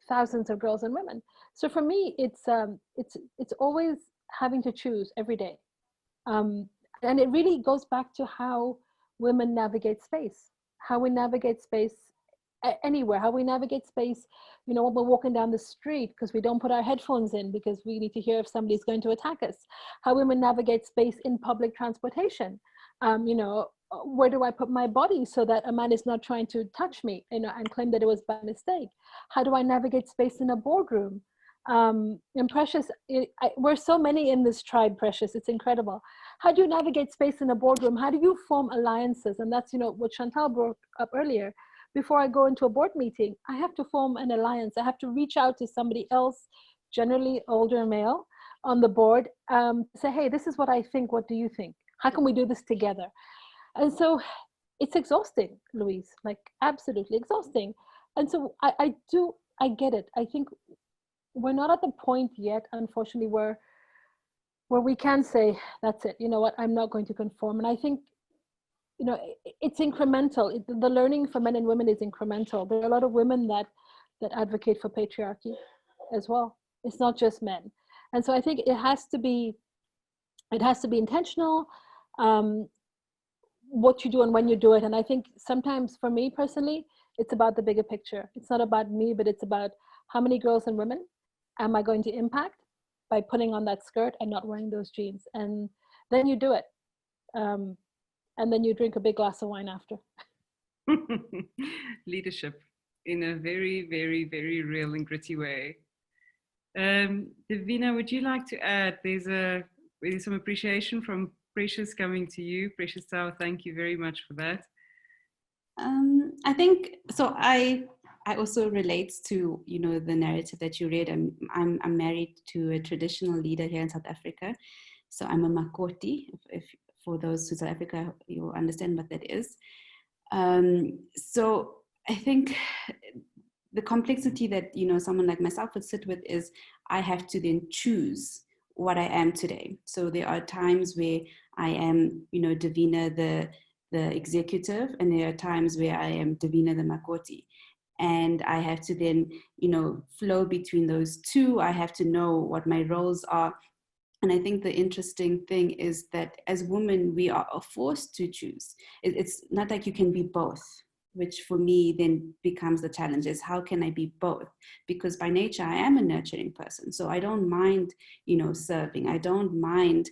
thousands of girls and women. So for me, it's always having to choose every day, and it really goes back to how women navigate space, how we navigate space anywhere, how we navigate space, when we're walking down the street because we don't put our headphones in because we need to hear if somebody's going to attack us, how women navigate space in public transportation, where do I put my body so that a man is not trying to touch me, and claim that it was by mistake? How do I navigate space in a boardroom? And Precious, we're so many in this tribe, Precious, it's incredible. How do you navigate space in a boardroom? How do you form alliances? And that's, what Chantal brought up earlier. Before I go into a board meeting, I have to form an alliance. I have to reach out to somebody else, generally older male, on the board, say, hey, this is what I think, what do you think? How can we do this together? And so it's exhausting, Louise, like absolutely exhausting. And so I get it. I think we're not at the point yet, unfortunately, where we can say, that's it, I'm not going to conform. And I think, it's incremental. The learning for men and women is incremental. There are a lot of women that advocate for patriarchy as well. It's not just men. And so I think it has to be It has to be intentional, what you do and when you do it. And I think sometimes for me personally, it's about the bigger picture. It's not about me, but it's about how many girls and women am I going to impact by putting on that skirt and not wearing those jeans. And then you do it. And then you drink a big glass of wine after. Leadership in a very, very, very real and gritty way. Davina, would you like to add? There's some appreciation from Precious coming to you. Precious Tao, thank you very much for that. I think so. I also relate to, you know, the narrative that you read. I'm married to a traditional leader here in South Africa, so I'm a makoti. If for those who South Africa, you'll understand what that is. So I think the complexity that, you know, someone like myself would sit with is I have to then choose what I am today. So there are times where I am, you know, Davina the executive, and there are times where I am Davina the makoti. And I have to then, you know, flow between those two. I have to know what my roles are. And I think the interesting thing is that as women, we are forced to choose. It's not like you can be both, which for me then becomes the challenge, is how can I be both? Because by nature, I am a nurturing person. So I don't mind, you know, serving. I don't mind,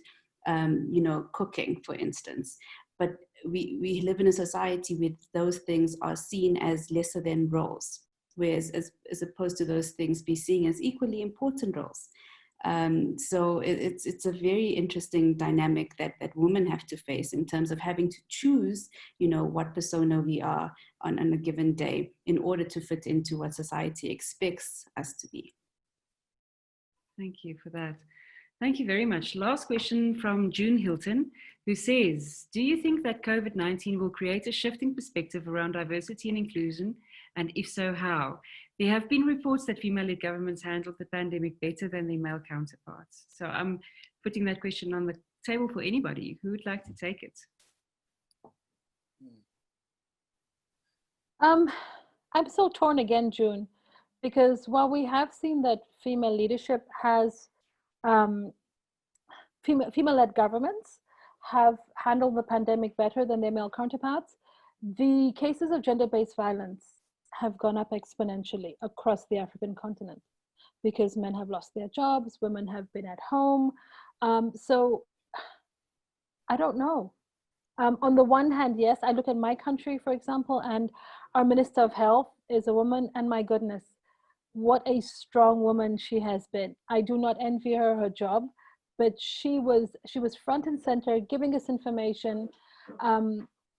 you know, cooking, for instance. But we live in a society where those things are seen as lesser than roles, whereas as opposed to those things be seen as equally important roles. So it's a very interesting dynamic that women have to face in terms of having to choose, you know, what persona we are on a given day in order to fit into what society expects us to be. Thank you for that. Thank you very much. Last question from June Hilton, who says, do you think that COVID-19 will create a shift in perspective around diversity and inclusion? And if so, how? There have been reports that female-led governments handled the pandemic better than their male counterparts. So I'm putting that question on the table for anybody who would like to take it. I'm so torn again, June, because while we have seen that female leadership has, female-led governments have handled the pandemic better than their male counterparts, the cases of gender-based violence have gone up exponentially across the African continent because men have lost their jobs, women have been at home. So I don't know. On the one hand, yes, I look at my country, for example, and our Minister of Health is a woman, and my goodness, what a strong woman she has been. I do not envy her job, but she was front and center, giving us information,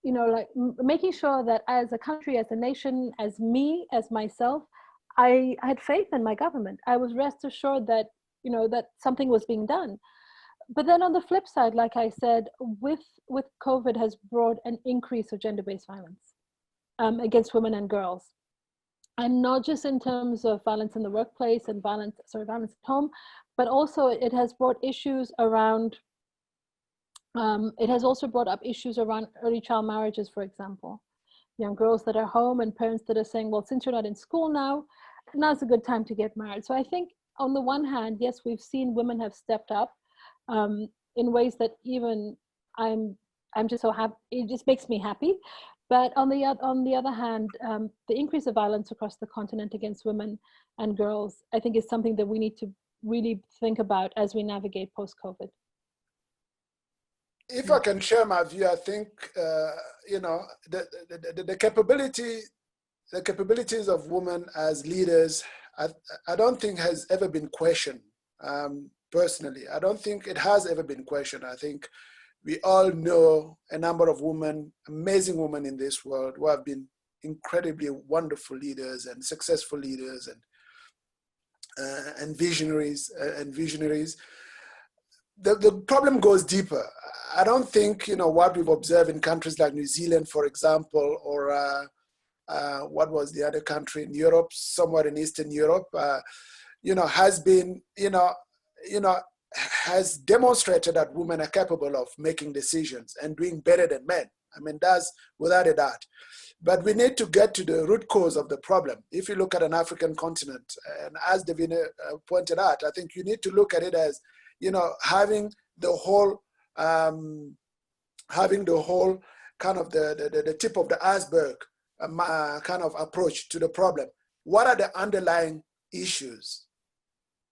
you know, like making sure that as a country, as a nation, as me, as myself, I had faith in my government. I was rest assured that, you know, that something was being done. But then on the flip side, like I said, with COVID has brought an increase of gender-based violence against women and girls. And not just in terms of violence in the workplace and violence at home, but also it has brought issues around, it has also brought up issues around early child marriages, for example. Young girls that are home and parents that are saying, well, since you're not in school now's a good time to get married. So I think on the one hand, yes, we've seen women have stepped up in ways that even I'm just so happy, it just makes me happy. But on the other hand, the increase of violence across the continent against women and girls, I think is something that we need to really think about as we navigate post-COVID. If I can share my view, I think, you know, the capabilities of women as leaders, I don't think has ever been questioned. Personally, I don't think it has ever been questioned. I think we all know a number of women, amazing women in this world who have been incredibly wonderful leaders and successful leaders and visionaries. The problem goes deeper. I don't think, you know, what we've observed in countries like New Zealand, for example, or what was the other country in Europe, somewhere in Eastern Europe, you know, has been, has demonstrated that women are capable of making decisions and doing better than men. I mean, that's without a doubt. But we need to get to the root cause of the problem. If you look at an African continent, and as Davina pointed out, I think you need to look at it as, you know, having the whole having the whole kind of the tip of the iceberg kind of approach to the problem. What are the underlying issues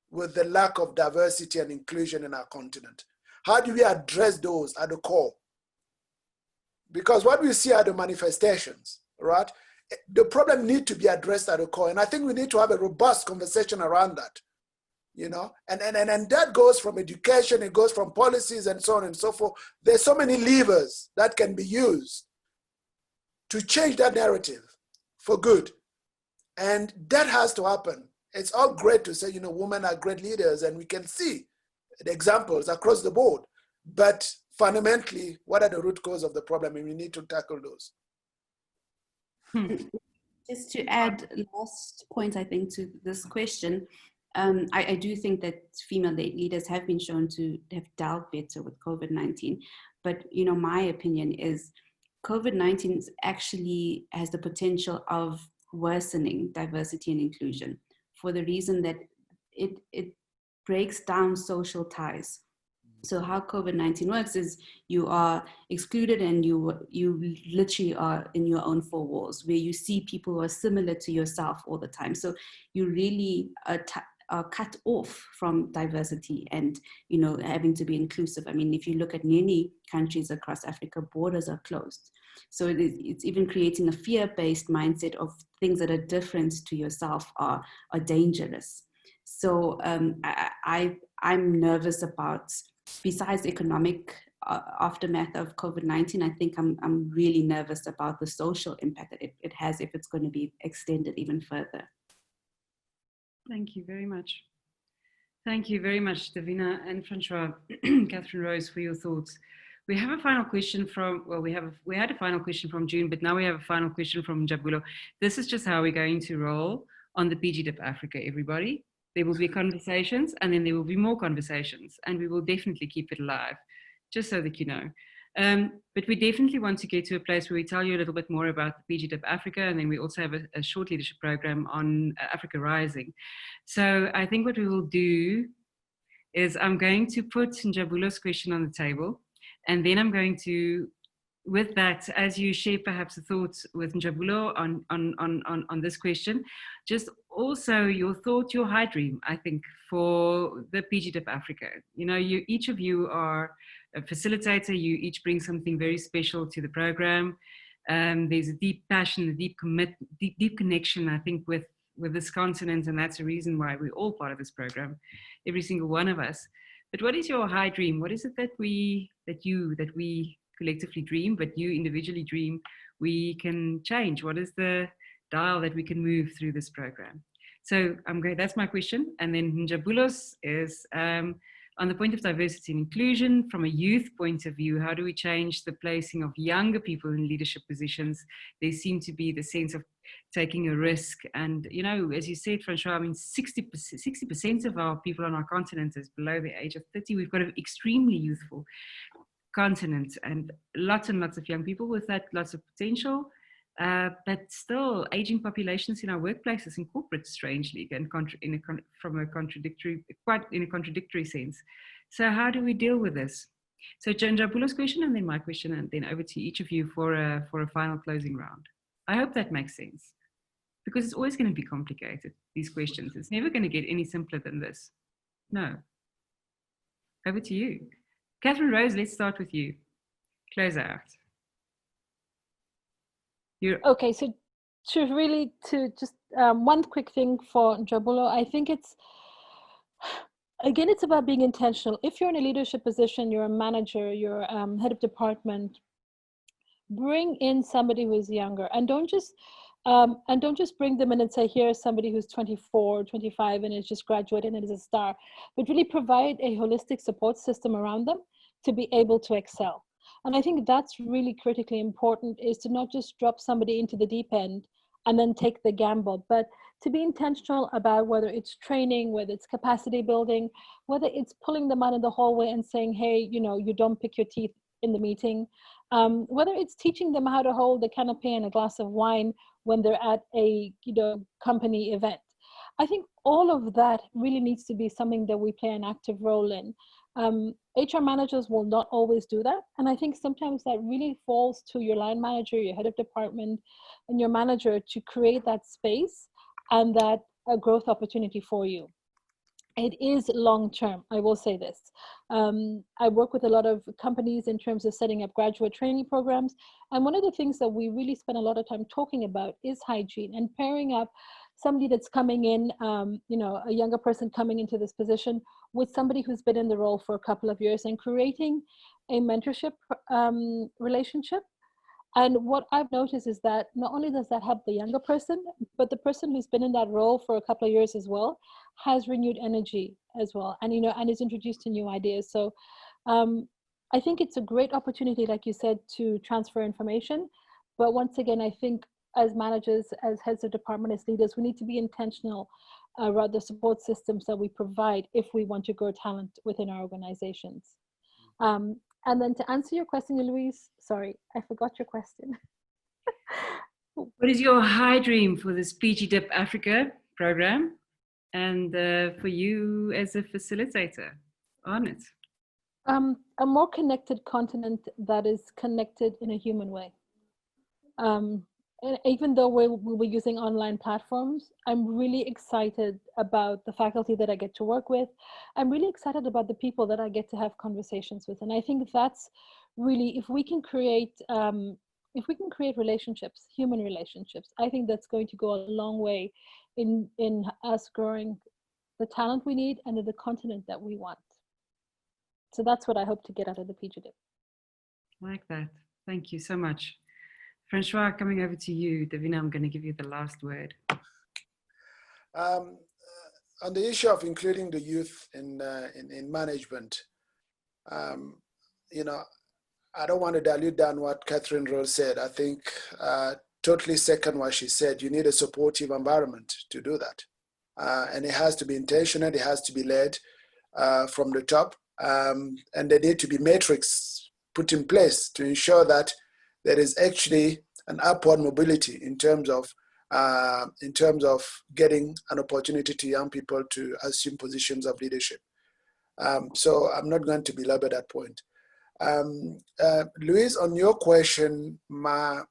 with the lack of diversity and inclusion in our continent? How do we address those at the core? Because what we see are the manifestations, right? The problem needs to be addressed at the core. And I think we need to have a robust conversation around that, you know? And that goes from education, it goes from policies and so on and so forth. There's so many levers that can be used to change that narrative for good. And that has to happen. It's all great to say, you know, women are great leaders and we can see the examples across the board. But fundamentally, what are the root cause of the problem? And we need to tackle those. Just to add last point, I think, to this question, I do think that female leaders have been shown to have dealt better with COVID-19. But, you know, my opinion is COVID-19 actually has the potential of worsening diversity and inclusion for the reason that it breaks down social ties. So how COVID-19 works is you are excluded and you literally are in your own four walls where you see people who are similar to yourself all the time. So you really are cut off from diversity and, you know, having to be inclusive. I mean, if you look at many countries across Africa, borders are closed. So it's even creating a fear-based mindset of things that are different to yourself are dangerous. So I'm nervous about, besides the economic aftermath of COVID-19, I think I'm really nervous about the social impact that it has if it's going to be extended even further. Thank you very much. Thank you very much, Davina and Francois, Catherinerose, for your thoughts. We have a final question from, well, we had a final question from June, but now we have a final question from Njabulo. This is just how we're going to roll on the PGDip Africa, everybody. There will be conversations and then there will be more conversations and we will definitely keep it alive, just so that you know. But we definitely want to get to a place where we tell you a little bit more about the PGDip Africa, and then we also have a short leadership program on Africa Rising. So I think what we will do is I'm going to put Njabulo's question on the table, and then I'm going to, with that, as you share perhaps a thought with Njabulo on this question, just also your thought, your high dream, I think, for the PGDip Africa. You know, each of you are a facilitator, you each bring something very special to the program. There's a deep passion, a deep connection, I think, with this continent, and that's the reason why we're all part of this program, every single one of us. But what is your high dream? What is it that we collectively dream, but you individually dream we can change? What is the dial that we can move through this program? So that's my question. And then Njabulo's is on the point of diversity and inclusion, from a youth point of view, how do we change the placing of younger people in leadership positions? There seem to be the sense of taking a risk. And, you know, as you said, Francois, I mean, 60% of our people on our continent is below the age of 30. We've got an extremely youthful continent and lots of young people with that, lots of potential, but still aging populations in our workplaces and corporate, strangely, and in a contradictory sense. So how do we deal with this? So Njabulo's question and then my question, and then over to each of you for a final closing round. I hope that makes sense, because it's always going to be complicated, these questions. It's never going to get any simpler than this. No. Over to you. Catherinerose, let's start with you. Close out. Okay, so to just one quick thing for Njabulo, I think it's about being intentional. If you're in a leadership position, you're a manager, you're head of department, bring in somebody who is younger, and don't just bring them in and say, here's somebody who's 24, 25 and is just graduated and is a star, but really provide a holistic support system around them to be able to excel. And I think that's really critically important, is to not just drop somebody into the deep end and then take the gamble, but to be intentional about whether it's training, whether it's capacity building, whether it's pulling them out in the hallway and saying, hey, you know, you don't pick your teeth in the meeting, whether it's teaching them how to hold a canapé and a glass of wine when they're at a, you know, company event. I think all of that really needs to be something that we play an active role in. HR managers will not always do that. And I think sometimes that really falls to your line manager, your head of department, and your manager to create that space and that growth opportunity for you. It is long-term, I will say this. I work with a lot of companies in terms of setting up graduate training programs. And one of the things that we really spend a lot of time talking about is hygiene and pairing up somebody that's coming in, you know, a younger person coming into this position with somebody who's been in the role for a couple of years and creating a mentorship relationship. And what I've noticed is that not only does that help the younger person, but the person who's been in that role for a couple of years as well has renewed energy as well, and you know, and is introduced to new ideas. So I think it's a great opportunity, like you said, to transfer information. But once again, I think as managers, as heads of department, as leaders, we need to be intentional about the support systems that we provide if we want to grow talent within our organizations. And then to answer your question, Louise, sorry, I forgot your question. What is your high dream for this PGDip Africa program and for you as a facilitator on it? A more connected continent that is connected in a human way. And even though we'll be using online platforms, I'm really excited about the faculty that I get to work with. I'm really excited about the people that I get to have conversations with. And I think that's really, if we can create relationships, human relationships, I think that's going to go a long way in us growing the talent we need and the continent that we want. So that's what I hope to get out of the PGDip. Like that. Thank you so much. Francois, coming over to you. Davina, I'm going to give you the last word. On the issue of including the youth in management, you know, I don't want to dilute down what Catherinerose said. I think totally second what she said. You need a supportive environment to do that. And it has to be intentional. It has to be led from the top. And there need to be metrics put in place to ensure that there is actually an upward mobility in terms of getting an opportunity to young people to assume positions of leadership. So I'm not going to belabor that point. Louise, on your question, my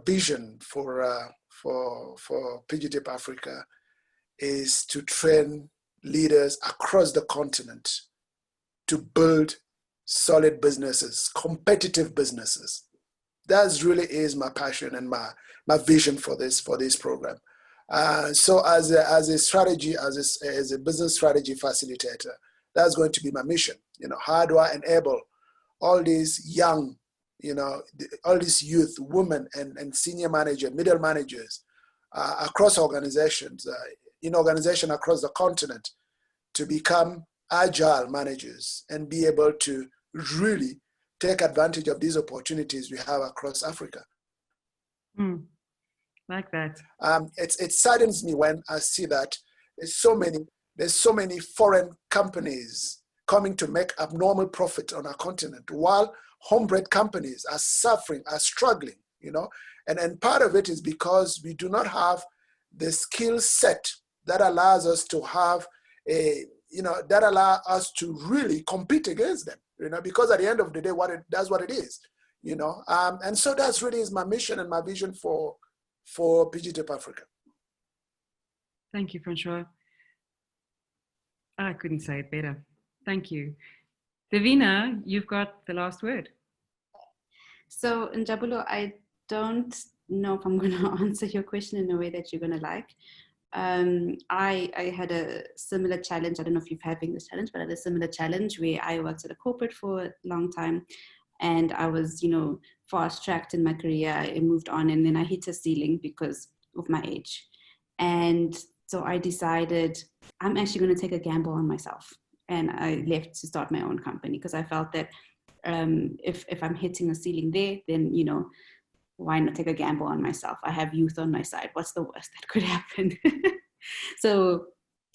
vision for PGDip Africa is to train leaders across the continent to build solid businesses, competitive businesses. That really is my passion and my vision for this program. So as a strategy, as a business strategy facilitator, that's going to be my mission. You know, how do I enable all these young, you know, all these youth, women, and senior managers, middle managers across organizations, in organizations across the continent, to become agile managers and be able to really take advantage of these opportunities we have across Africa. Like that. It saddens me when I see that there's so many foreign companies coming to make abnormal profit on our continent, while homebred companies are suffering, are struggling, you know. And part of it is because we do not have the skill set that allows us to have that allow us to really compete against them, you know, because at the end of the day, that's what it is, you know. And so that's really is my mission and my vision for PGDip Africa. Thank you, Francois. I couldn't say it better. Thank you. Davina, you've got the last word. So, Njabulo, I don't know if I'm going to answer your question in a way that you're going to like. I had a similar challenge. I don't know if you're having this challenge, but I had a similar challenge where I worked at a corporate for a long time, and I was, you know, fast-tracked in my career. I moved on, and then I hit a ceiling because of my age. And so I decided I'm actually going to take a gamble on myself, and I left to start my own company because I felt that if I'm hitting a ceiling there, then, you know, why not take a gamble on myself? I have youth on my side. What's the worst that could happen? So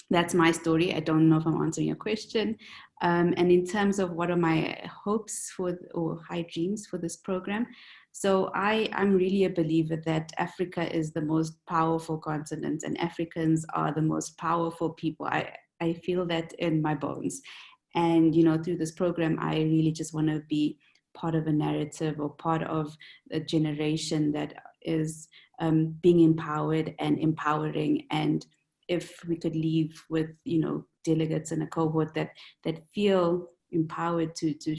that's my story. I don't know if I'm answering your question. And in terms of what are my hopes or high dreams for this program, so I'm really a believer that Africa is the most powerful continent and Africans are the most powerful people. I I feel that in my bones. And, you know, through this program, I really just want to be part of a narrative or part of a generation that is being empowered and empowering. And if we could leave with, you know, delegates in a cohort that feel empowered to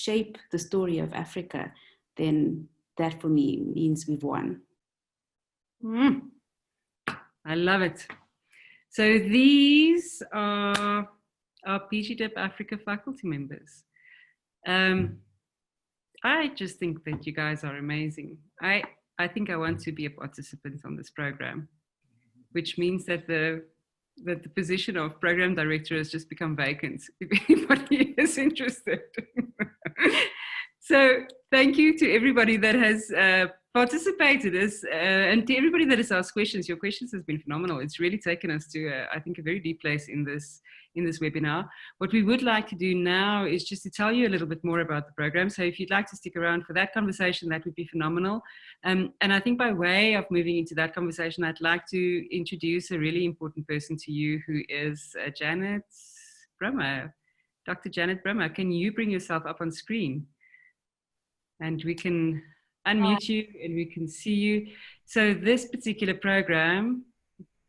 shape the story of Africa, then that for me means we've won. I love it. So these are our PGDip Africa faculty members. I just think that you guys are amazing. I think I want to be a participant on this program, which means that the position of program director has just become vacant if anybody is interested. So thank you to everybody that has participated and to everybody that has asked questions. Your questions has been phenomenal. It's really taken us to, I think, a very deep place in this webinar. What we would like to do now is just to tell you a little bit more about the program. So if you'd like to stick around for that conversation, that would be phenomenal. And I think by way of moving into that conversation, I'd like to introduce a really important person to you, who is Janet Brummer. Dr. Janet Brummer, can you bring yourself up on screen? And we can unmute you and we can see you. So this particular program,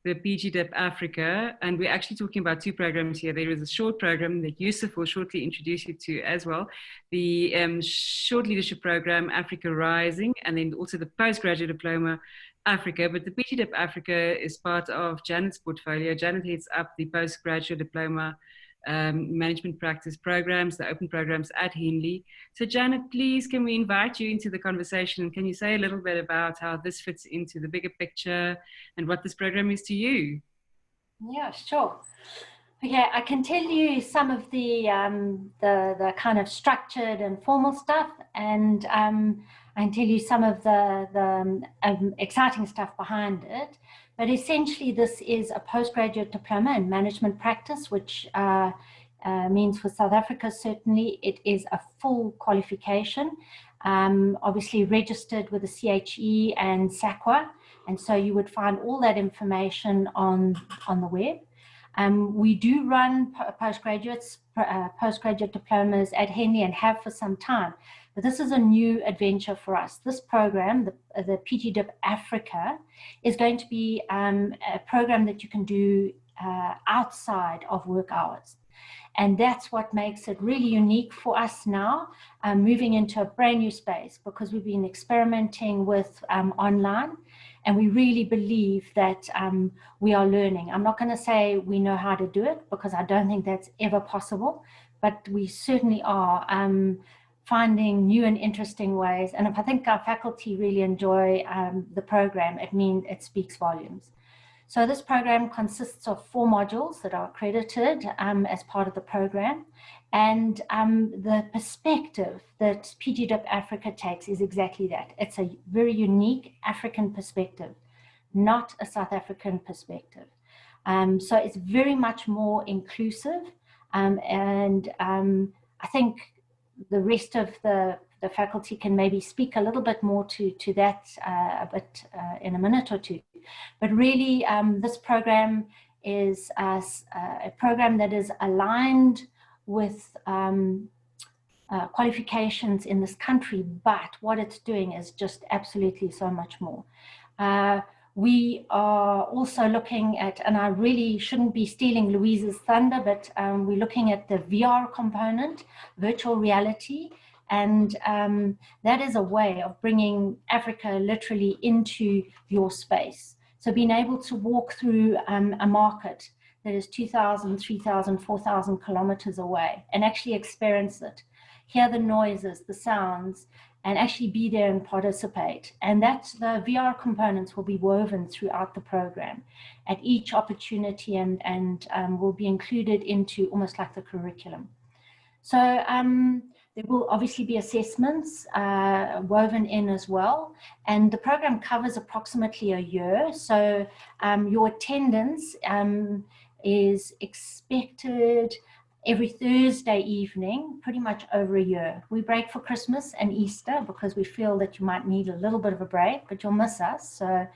the PGDip Africa, and we're actually talking about two programs here. There is a short program that Yusuf will shortly introduce you to as well, the short leadership program, Africa Rising, and then also the postgraduate diploma, Africa. But the PGDip Africa is part of Janet's portfolio. Janet heads up the postgraduate diploma management practice programs, the open programs at Henley. So Janet, please, can we invite you into the conversation? Can you say a little bit about how this fits into the bigger picture and what this program is to you? Yeah, sure. Okay, I can tell you some of the kind of structured and formal stuff, and I can tell you some of the exciting stuff behind it. But essentially, this is a postgraduate diploma in management practice, which means for South Africa, certainly, it is a full qualification, obviously registered with the CHE and SAQA. And so you would find all that information on the web. We do run postgraduate diplomas at Henley and have for some time. But this is a new adventure for us. This program, the PGDip Africa, is going to be a program that you can do outside of work hours. And that's what makes it really unique for us now, moving into a brand new space, because we've been experimenting with online, and we really believe that we are learning. I'm not going to say we know how to do it, because I don't think that's ever possible, but we certainly are finding new and interesting ways. And if I think our faculty really enjoy the program, it speaks volumes. So this program consists of 4 modules that are accredited as part of the program. And the perspective that PGDip Africa takes is exactly that. It's a very unique African perspective, not a South African perspective. So it's very much more inclusive. And I think the rest of the faculty can maybe speak a little bit more to that in a minute or two. But really, this program is a program that is aligned with qualifications in this country, but what it's doing is just absolutely so much more. We are also looking at, and I really shouldn't be stealing Louise's thunder, but we're looking at the VR component, virtual reality, and that is a way of bringing Africa literally into your space. So being able to walk through a market that is 2,000, 3,000, 4,000 kilometers away and actually experience it, hear the noises, the sounds, and actually be there and participate. And that the VR components will be woven throughout the program at each opportunity, and will be included into almost like the curriculum. So there will obviously be assessments woven in as well. And the program covers approximately a year. So your attendance is expected every Thursday evening, pretty much over a year. We break for Christmas and Easter because we feel that you might need a little bit of a break, but you'll miss us. So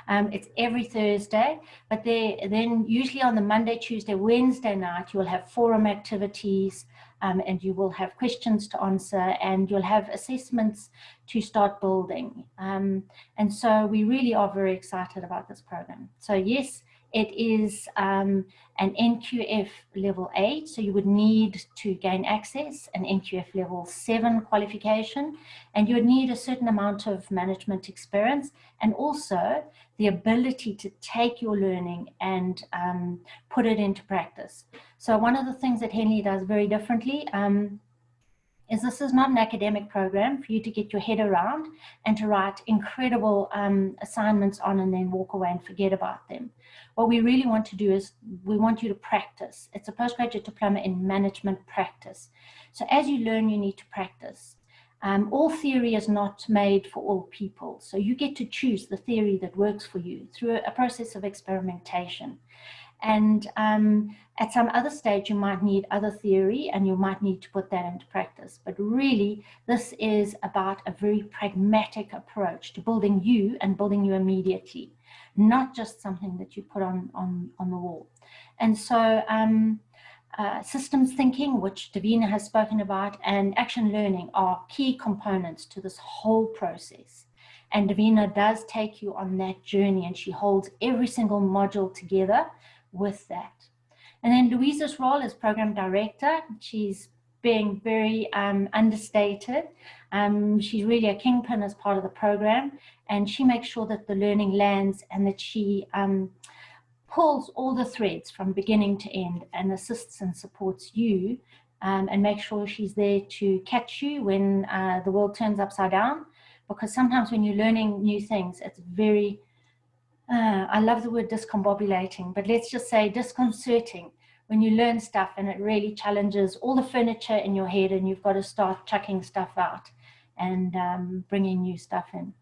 it's every Thursday, but then usually on the Monday, Tuesday, Wednesday night, you'll have forum activities, and you will have questions to answer, and you'll have assessments to start building. And so we really are very excited about this program. So yes, it is an NQF level 8, so you would need to gain access, an NQF level 7 qualification, and you would need a certain amount of management experience, and also the ability to take your learning and put it into practice. So one of the things that Henley does very differently is this is not an academic program for you to get your head around and to write incredible assignments on and then walk away and forget about them. What we really want to do is we want you to practice. It's a postgraduate diploma in management practice. So as you learn, you need to practice. All theory is not made for all people. So you get to choose the theory that works for you through a process of experimentation. And at some other stage, you might need other theory and you might need to put that into practice. But really, this is about a very pragmatic approach to building you and building you immediately, not just something that you put on the wall. And so systems thinking, which Davina has spoken about, and action learning are key components to this whole process. And Davina does take you on that journey, and she holds every single module together with that. And then Louise's role as program director, she's being very understated. She's really a kingpin as part of the program, and she makes sure that the learning lands and that she pulls all the threads from beginning to end and assists and supports you, and makes sure she's there to catch you when the world turns upside down. Because sometimes when you're learning new things, it's very, I love the word discombobulating, but let's just say disconcerting when you learn stuff and it really challenges all the furniture in your head and you've got to start chucking stuff out and bringing new stuff in.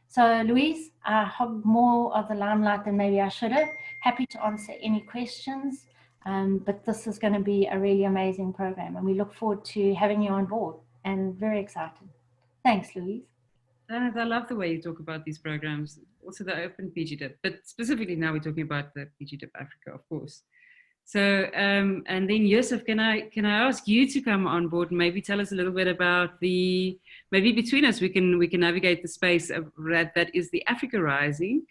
So Louise, I hogged more of the limelight than maybe I should have. Happy to answer any questions, but this is going to be a really amazing program and we look forward to having you on board and very excited. Thanks, Louise. I love the way you talk about these programs, also the open PGDip, but specifically now we're talking about the PGDip Africa, of course. So, and then Yusuf, can I ask you to come on board and maybe tell us a little bit about maybe between us we can navigate the space of that is the Africa Rising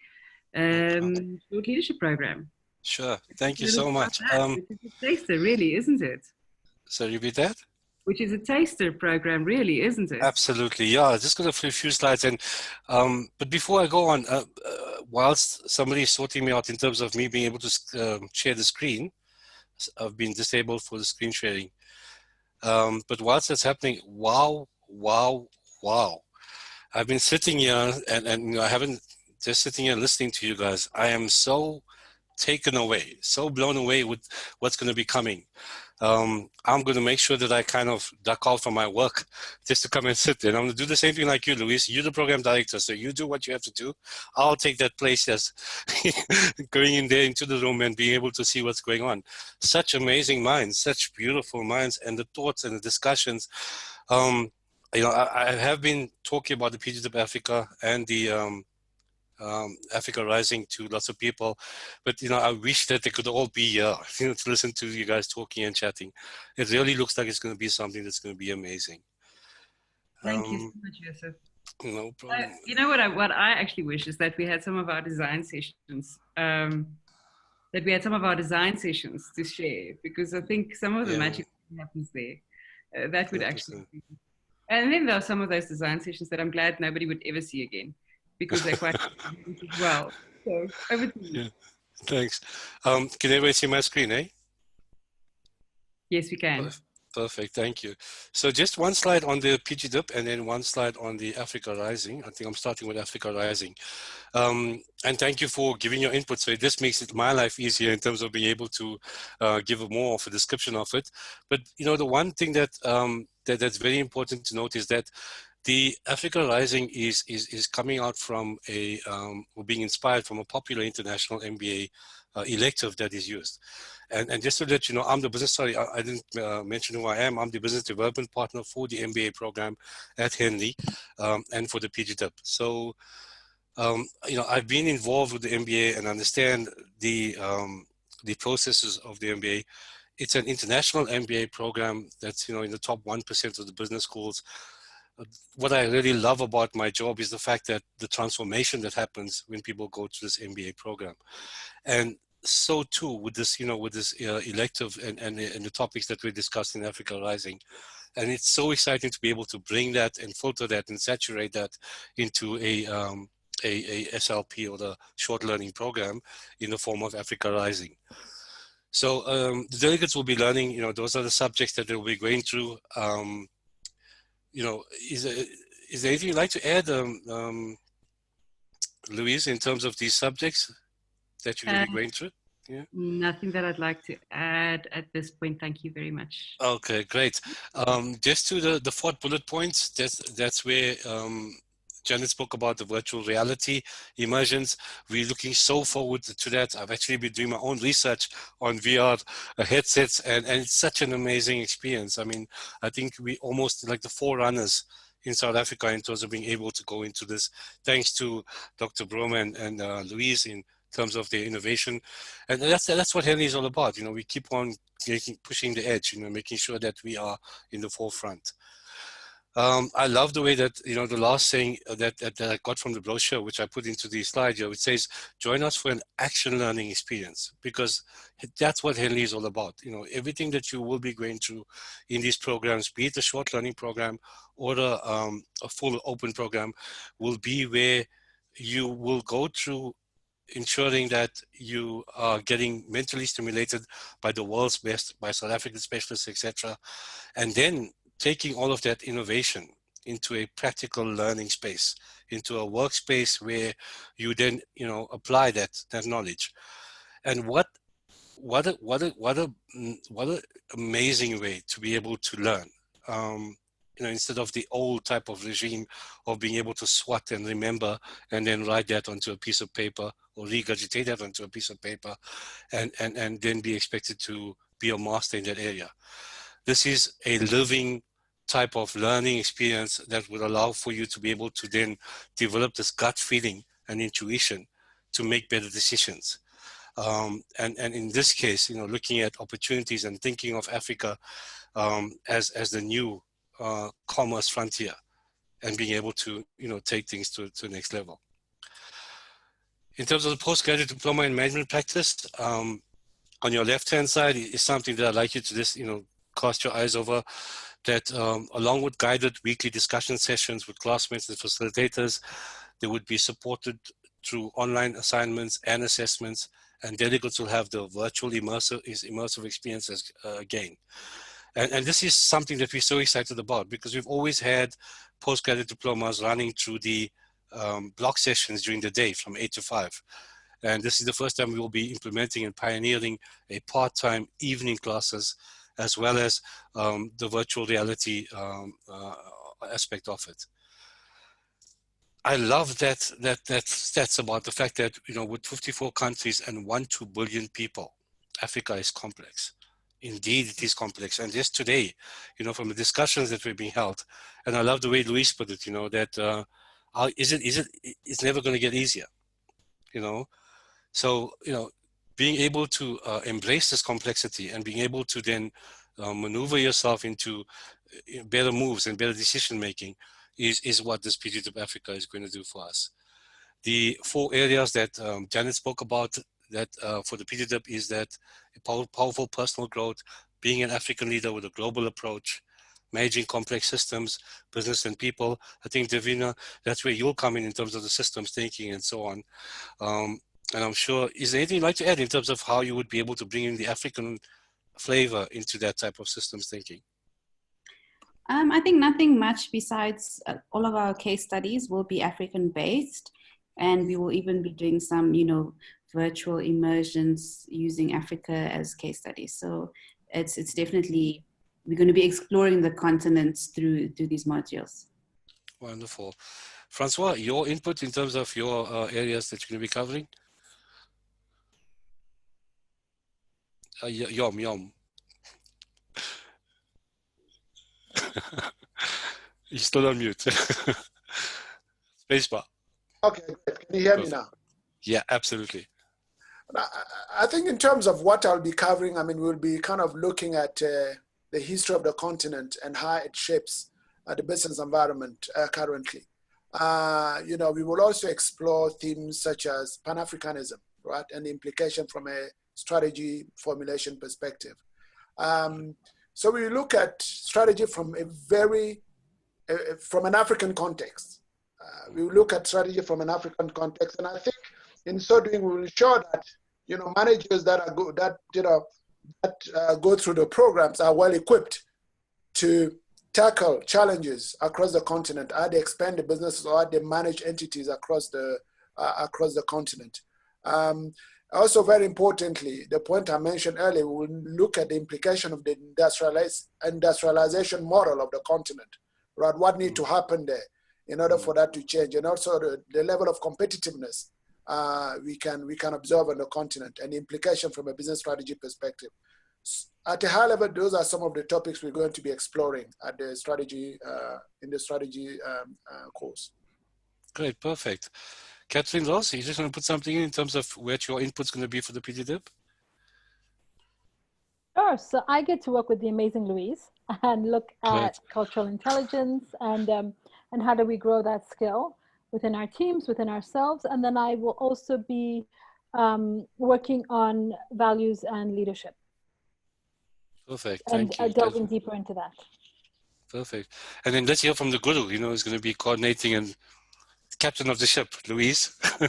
Thought Leadership Program. Sure, thank you so much. Which is a taster, really, isn't it? So repeat that? Which is a taster program, really, isn't it? Absolutely, yeah. Just got a few slides, and but before I go on, whilst somebody is sorting me out in terms of me being able to share the screen, I've been disabled for the screen sharing. But whilst that's happening, wow! I've been sitting here, and you know, I haven't just sitting here listening to you guys. I am so taken away, so blown away with what's going to be coming. I'm going to make sure that I kind of duck out from my work just to come and sit there. And I'm going to do the same thing like you, Louise. You're the program director, so you do what you have to do. I'll take that place as going in there into the room and being able to see what's going on. Such amazing minds, such beautiful minds, and the thoughts and the discussions. You know, I have been talking about the PGDip Africa and the Africa Rising to lots of people, but you know, I wish that they could all be here, you know, to listen to you guys talking and chatting. It really looks like it's going to be something that's going to be amazing. Thank you so much, Yusuf. No problem. You know what I actually wish is that we had some of our design sessions. That we had some of our design sessions to share, because I think some of the magic happens there. That would actually be. And then there are some of those design sessions that I'm glad nobody would ever see again, because they're quite as well. So over to you. Yeah, thanks. Can everybody see my screen, eh? Yes, we can. Perfect, thank you. So just one slide on the PGDip and then one slide on the Africa Rising. I think I'm starting with Africa Rising. And thank you for giving your input. So this makes it my life easier in terms of being able to give more of a description of it. But you know, the one thing that that's very important to note is that the Africa Rising is coming out from or being inspired from a popular international MBA elective that is used. And just to let you know, I'm the business, sorry, I didn't mention who I am. I'm the business development partner for the MBA program at Henley and for the PGDip. So, you know, I've been involved with the MBA and understand the processes of the MBA. It's an international MBA program that's, you know, in the top 1% of the business schools. What I really love about my job is the fact that the transformation that happens when people go to this MBA program. And so too with this, you know, with this elective and the topics that we discussed in Africa Rising. And it's so exciting to be able to bring that and filter that and saturate that into a SLP, or the short learning program, in the form of Africa Rising. So the delegates will be learning, you know, those are the subjects that they'll be going through. You know, is there anything you'd like to add, Louise, in terms of these subjects that you're going to be going through? Yeah. Nothing that I'd like to add at this point. Thank you very much. Okay, great. Just to the 4 bullet points, that's where Janet spoke about the virtual reality immersions. We're looking so forward to that. I've actually been doing my own research on VR headsets, and it's such an amazing experience. I mean, I think we almost like the forerunners in South Africa in terms of being able to go into this, thanks to Dr. Broma and Louise in terms of their innovation. And that's what Henley is all about. You know, we keep on pushing the edge, you know, making sure that we are in the forefront. I love the way that, you know, the last thing that I got from the brochure, which I put into the slide here, it says, join us for an action learning experience, because that's what Henley is all about. You know, everything that you will be going through in these programs, be it a short learning program or a full open program, will be where you will go through ensuring that you are getting mentally stimulated by the world's best, by South African specialists, etc. And then taking all of that innovation into a practical learning space, into a workspace where you then, you know, apply that knowledge. And what a amazing way to be able to learn. You know, instead of the old type of regime of being able to SWOT and remember and then write that onto a piece of paper, or regurgitate that onto a piece of paper, and then be expected to be a master in that area. This is a living type of learning experience that will allow for you to be able to then develop this gut feeling and intuition to make better decisions. And in this case, you know, looking at opportunities and thinking of Africa as the new commerce frontier, and being able to, you know, take things to the next level. In terms of the postgraduate diploma in management practice, on your left-hand side is something that I'd like you to just, you know, cast your eyes over. That along with guided weekly discussion sessions with classmates and facilitators, they would be supported through online assignments and assessments, and delegates will have the virtual immersive experiences again. And this is something that we're so excited about, because we've always had postgraduate diplomas running through the block sessions during the day from 8 to 5. And this is the first time we will be implementing and pioneering a part-time evening classes, as well as the virtual reality aspect of it. I love that stats about the fact that, you know, with 54 countries and 1-2 billion people, Africa is complex. Indeed, it is complex. And just today, you know, from the discussions that were being held, and I love the way Louise put it, you know, that it's never going to get easier, you know. So, you know, being able to embrace this complexity and being able to then maneuver yourself into better moves and better decision making is what this PGDip Africa is going to do for us. The 4 areas that Janet spoke about that for the PGDip is that powerful personal growth, being an African leader with a global approach, managing complex systems, business and people. I think, Davina, that's where you'll come in terms of the systems thinking and so on. And I'm sure, is there anything you'd like to add in terms of how you would be able to bring in the African flavor into that type of systems thinking? I think nothing much besides all of our case studies will be African based, and we will even be doing some, you know, virtual immersions using Africa as case studies. So it's definitely, we're going to be exploring the continents through these modules. Wonderful. Francois, your input in terms of your areas that you're going to be covering? Yom, yom. You're still on mute. Spacebar. Okay, great. Can you hear me now? Yeah, absolutely. I think in terms of what I'll be covering, I mean, we'll be kind of looking at the history of the continent and how it shapes the business environment currently. You know, we will also explore themes such as Pan-Africanism, right, and the implication from a strategy formulation perspective. So we look at strategy from a from an African context. We will look at strategy from an African context, and I think in so doing, we will ensure that, you know, managers that are good, that, you know, that go through the programs are well equipped to tackle challenges across the continent, how they expand the businesses or how they manage entities across the continent. Also, very importantly, the point I mentioned earlier, we will look at the implication of the industrialization model of the continent, right? What needs to happen there in order for that to change, and also the level of competitiveness we can observe on the continent and the implication from a business strategy perspective. At a high level, those are some of the topics we're going to be exploring at the strategy in the strategy course. Great, perfect. Catherinerose, you just want to put something in terms of where your input's going to be for the PGDip? Sure. So I get to work with the amazing Louise and look at cultural intelligence and how do we grow that skill within our teams, within ourselves. And then I will also be working on values and leadership. Perfect. Thank you. And delving deeper into that. Perfect. And then let's hear from the guru, you know, who's going to be coordinating and captain of the ship, Louise. My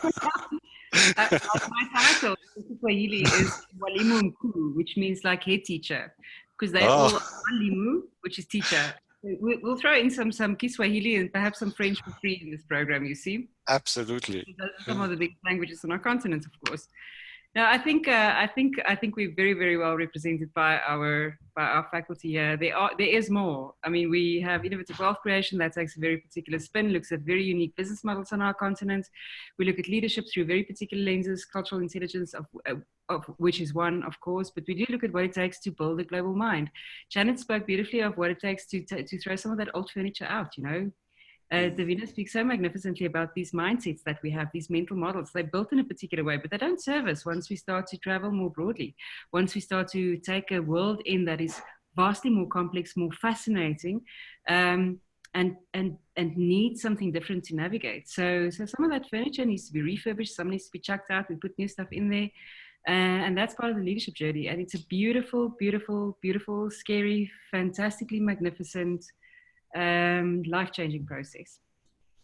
title in Swahili is Walimu Mkuu, which means like head teacher, because they all are Walimu, which is teacher. We'll throw in some Kiswahili and perhaps some French for free in this program, you see? Absolutely. Those are some of the biggest languages on our continent, of course. Now, I think we're very, very well represented by our faculty here. There is more. I mean, we have innovative wealth creation that takes a very particular spin, looks at very unique business models on our continent. We look at leadership through very particular lenses, cultural intelligence of which is one, of course, but we do look at what it takes to build a global mind. Janet spoke beautifully of what it takes to throw some of that old furniture out, you know. Davina speaks so magnificently about these mindsets that we have, these mental models. They're built in a particular way, but they don't serve us once we start to travel more broadly. Once we start to take a world in that is vastly more complex, more fascinating, and need something different to navigate. So some of that furniture needs to be refurbished, some needs to be chucked out, we put new stuff in there. And that's part of the leadership journey. And it's a beautiful, beautiful, beautiful, scary, fantastically magnificent, life-changing process.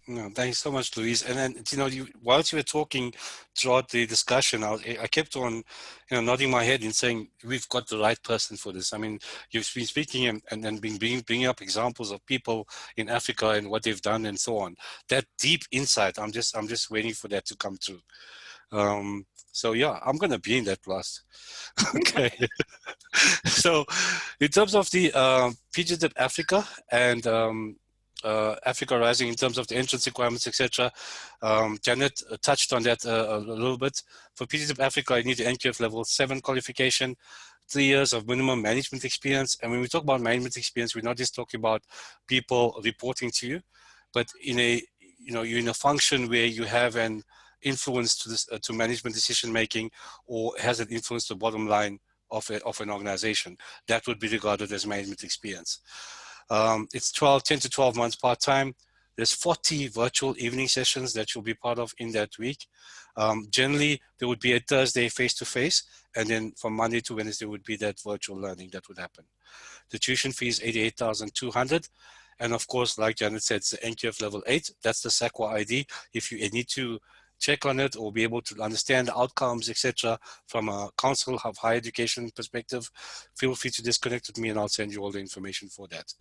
No, thanks so much, Louise. And then, you know, whilst you were talking throughout the discussion, I kept on, you know, nodding my head and saying, we've got the right person for this. I mean, you've been speaking and been bringing up examples of people in Africa and what they've done and so on. That deep insight, I'm just waiting for that to come through. So yeah, I'm going to be in that class. Okay. So in terms of the PGDip Africa and Africa Rising, in terms of the entrance requirements, etc., Janet touched on that a little bit. For PGDip Africa, you need the NQF level 7 qualification, 3 years of minimum management experience. And when we talk about management experience, we're not just talking about people reporting to you, but in a, you know, you're in a function where you have an influence to this to management decision making, or has an influence to the bottom line of an organization. That would be regarded as management experience. It's 10 to 12 months part-time. There's 40 virtual evening sessions that you'll be part of in that week. Generally, there would be a Thursday face-to-face, and then from Monday to Wednesday would be that virtual learning that would happen. The tuition fee is 88,200. And of course, like Janet said, it's the NQF level 8. That's the SACWA ID. If you need to check on it or be able to understand the outcomes, etc., from a Council of Higher Education perspective, feel free to disconnect with me and I'll send you all the information for that.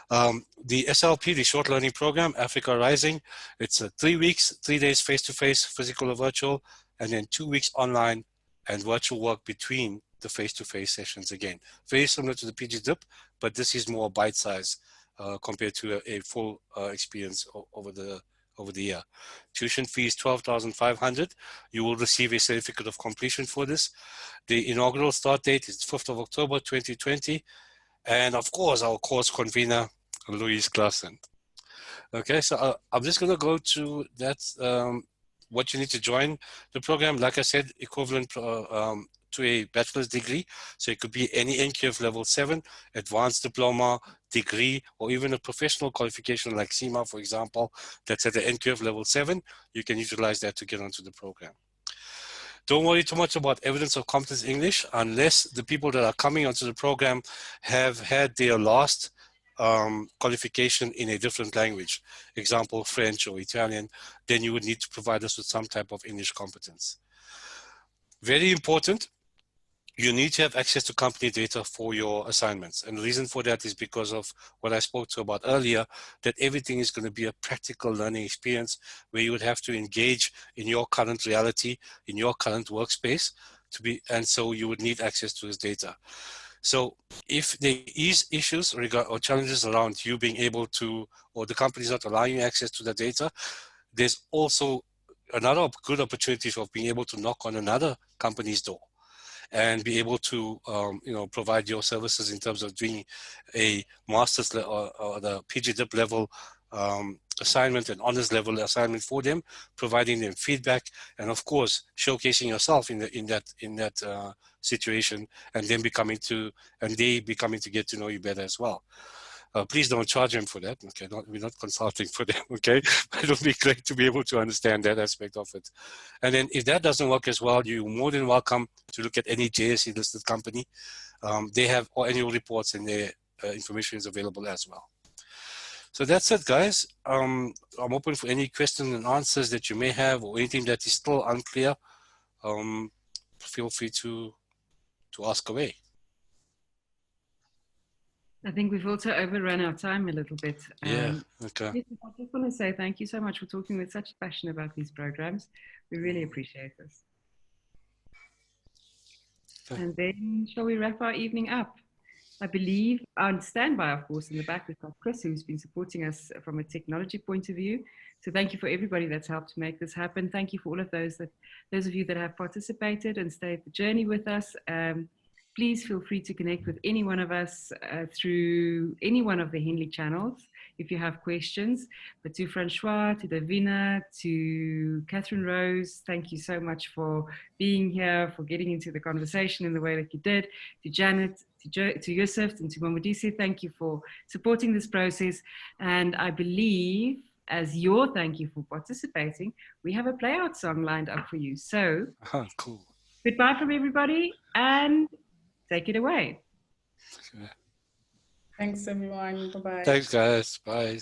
The SLP, the Short Learning Program, Africa Rising, it's 3 weeks, 3 days face-to-face, physical or virtual, and then 2 weeks online and virtual work between the face-to-face sessions again. Very similar to the PGDip, but this is more bite-size compared to a full experience over the over the year. Tuition fee is 12,500. You will receive a certificate of completion for this. The inaugural start date is 5th of October 2020. And of course, our course convener, Louise Classenn. Okay, so I'm just going to go to that, what you need to join the program. Like I said, equivalent to a bachelor's degree. So it could be any NQF level 7, advanced diploma, degree, or even a professional qualification like CIMA, for example, that's at the NQF level 7. You can utilize that to get onto the program. Don't worry too much about evidence of competence English unless the people that are coming onto the program have had their last qualification in a different language, example, French or Italian, then you would need to provide us with some type of English competence. Very important, you need to have access to company data for your assignments. And the reason for that is because of what I spoke to about earlier, that everything is going to be a practical learning experience where you would have to engage in your current reality, in your current workspace, and so you would need access to this data. So if there is issues or challenges around you being able to, or the company is not allowing you access to the data, there's also another good opportunity of being able to knock on another company's door and be able to provide your services in terms of doing a master's or the PGDip level assignment and honors level assignment for them, providing them feedback, and of course showcasing yourself in that situation, and then they becoming to get to know you better as well. Please don't charge them for that. Okay, we're not consulting for them. Okay, it would be great to be able to understand that aspect of it. And then if that doesn't work as well, you're more than welcome to look at any JSE listed company. They have all annual reports, and their information is available as well. So that's it, guys. I'm open for any questions and answers that you may have, or anything that is still unclear. Feel free to ask away. I think we've also overrun our time a little bit. Yeah, okay. I just want to say thank you so much for talking with such passion about these programs. We really appreciate this. Okay. And then shall we wrap our evening up? I believe on standby, of course, in the back, we've got Chris, who's been supporting us from a technology point of view. So thank you for everybody that's helped to make this happen. Thank you for all of those of you that have participated and stayed the journey with us. Please feel free to connect with any one of us through any one of the Henley channels if you have questions. But to Francois, to Davina, to Catherinerose, thank you so much for being here, for getting into the conversation in the way that you did. To Janet, to Yusuf, and to Momodisi, thank you for supporting this process. And I believe, as your thank you for participating, we have a playout song lined up for you. So, cool. Goodbye from everybody, and take it away. Thanks, everyone. Bye-bye. Thanks, guys. Bye.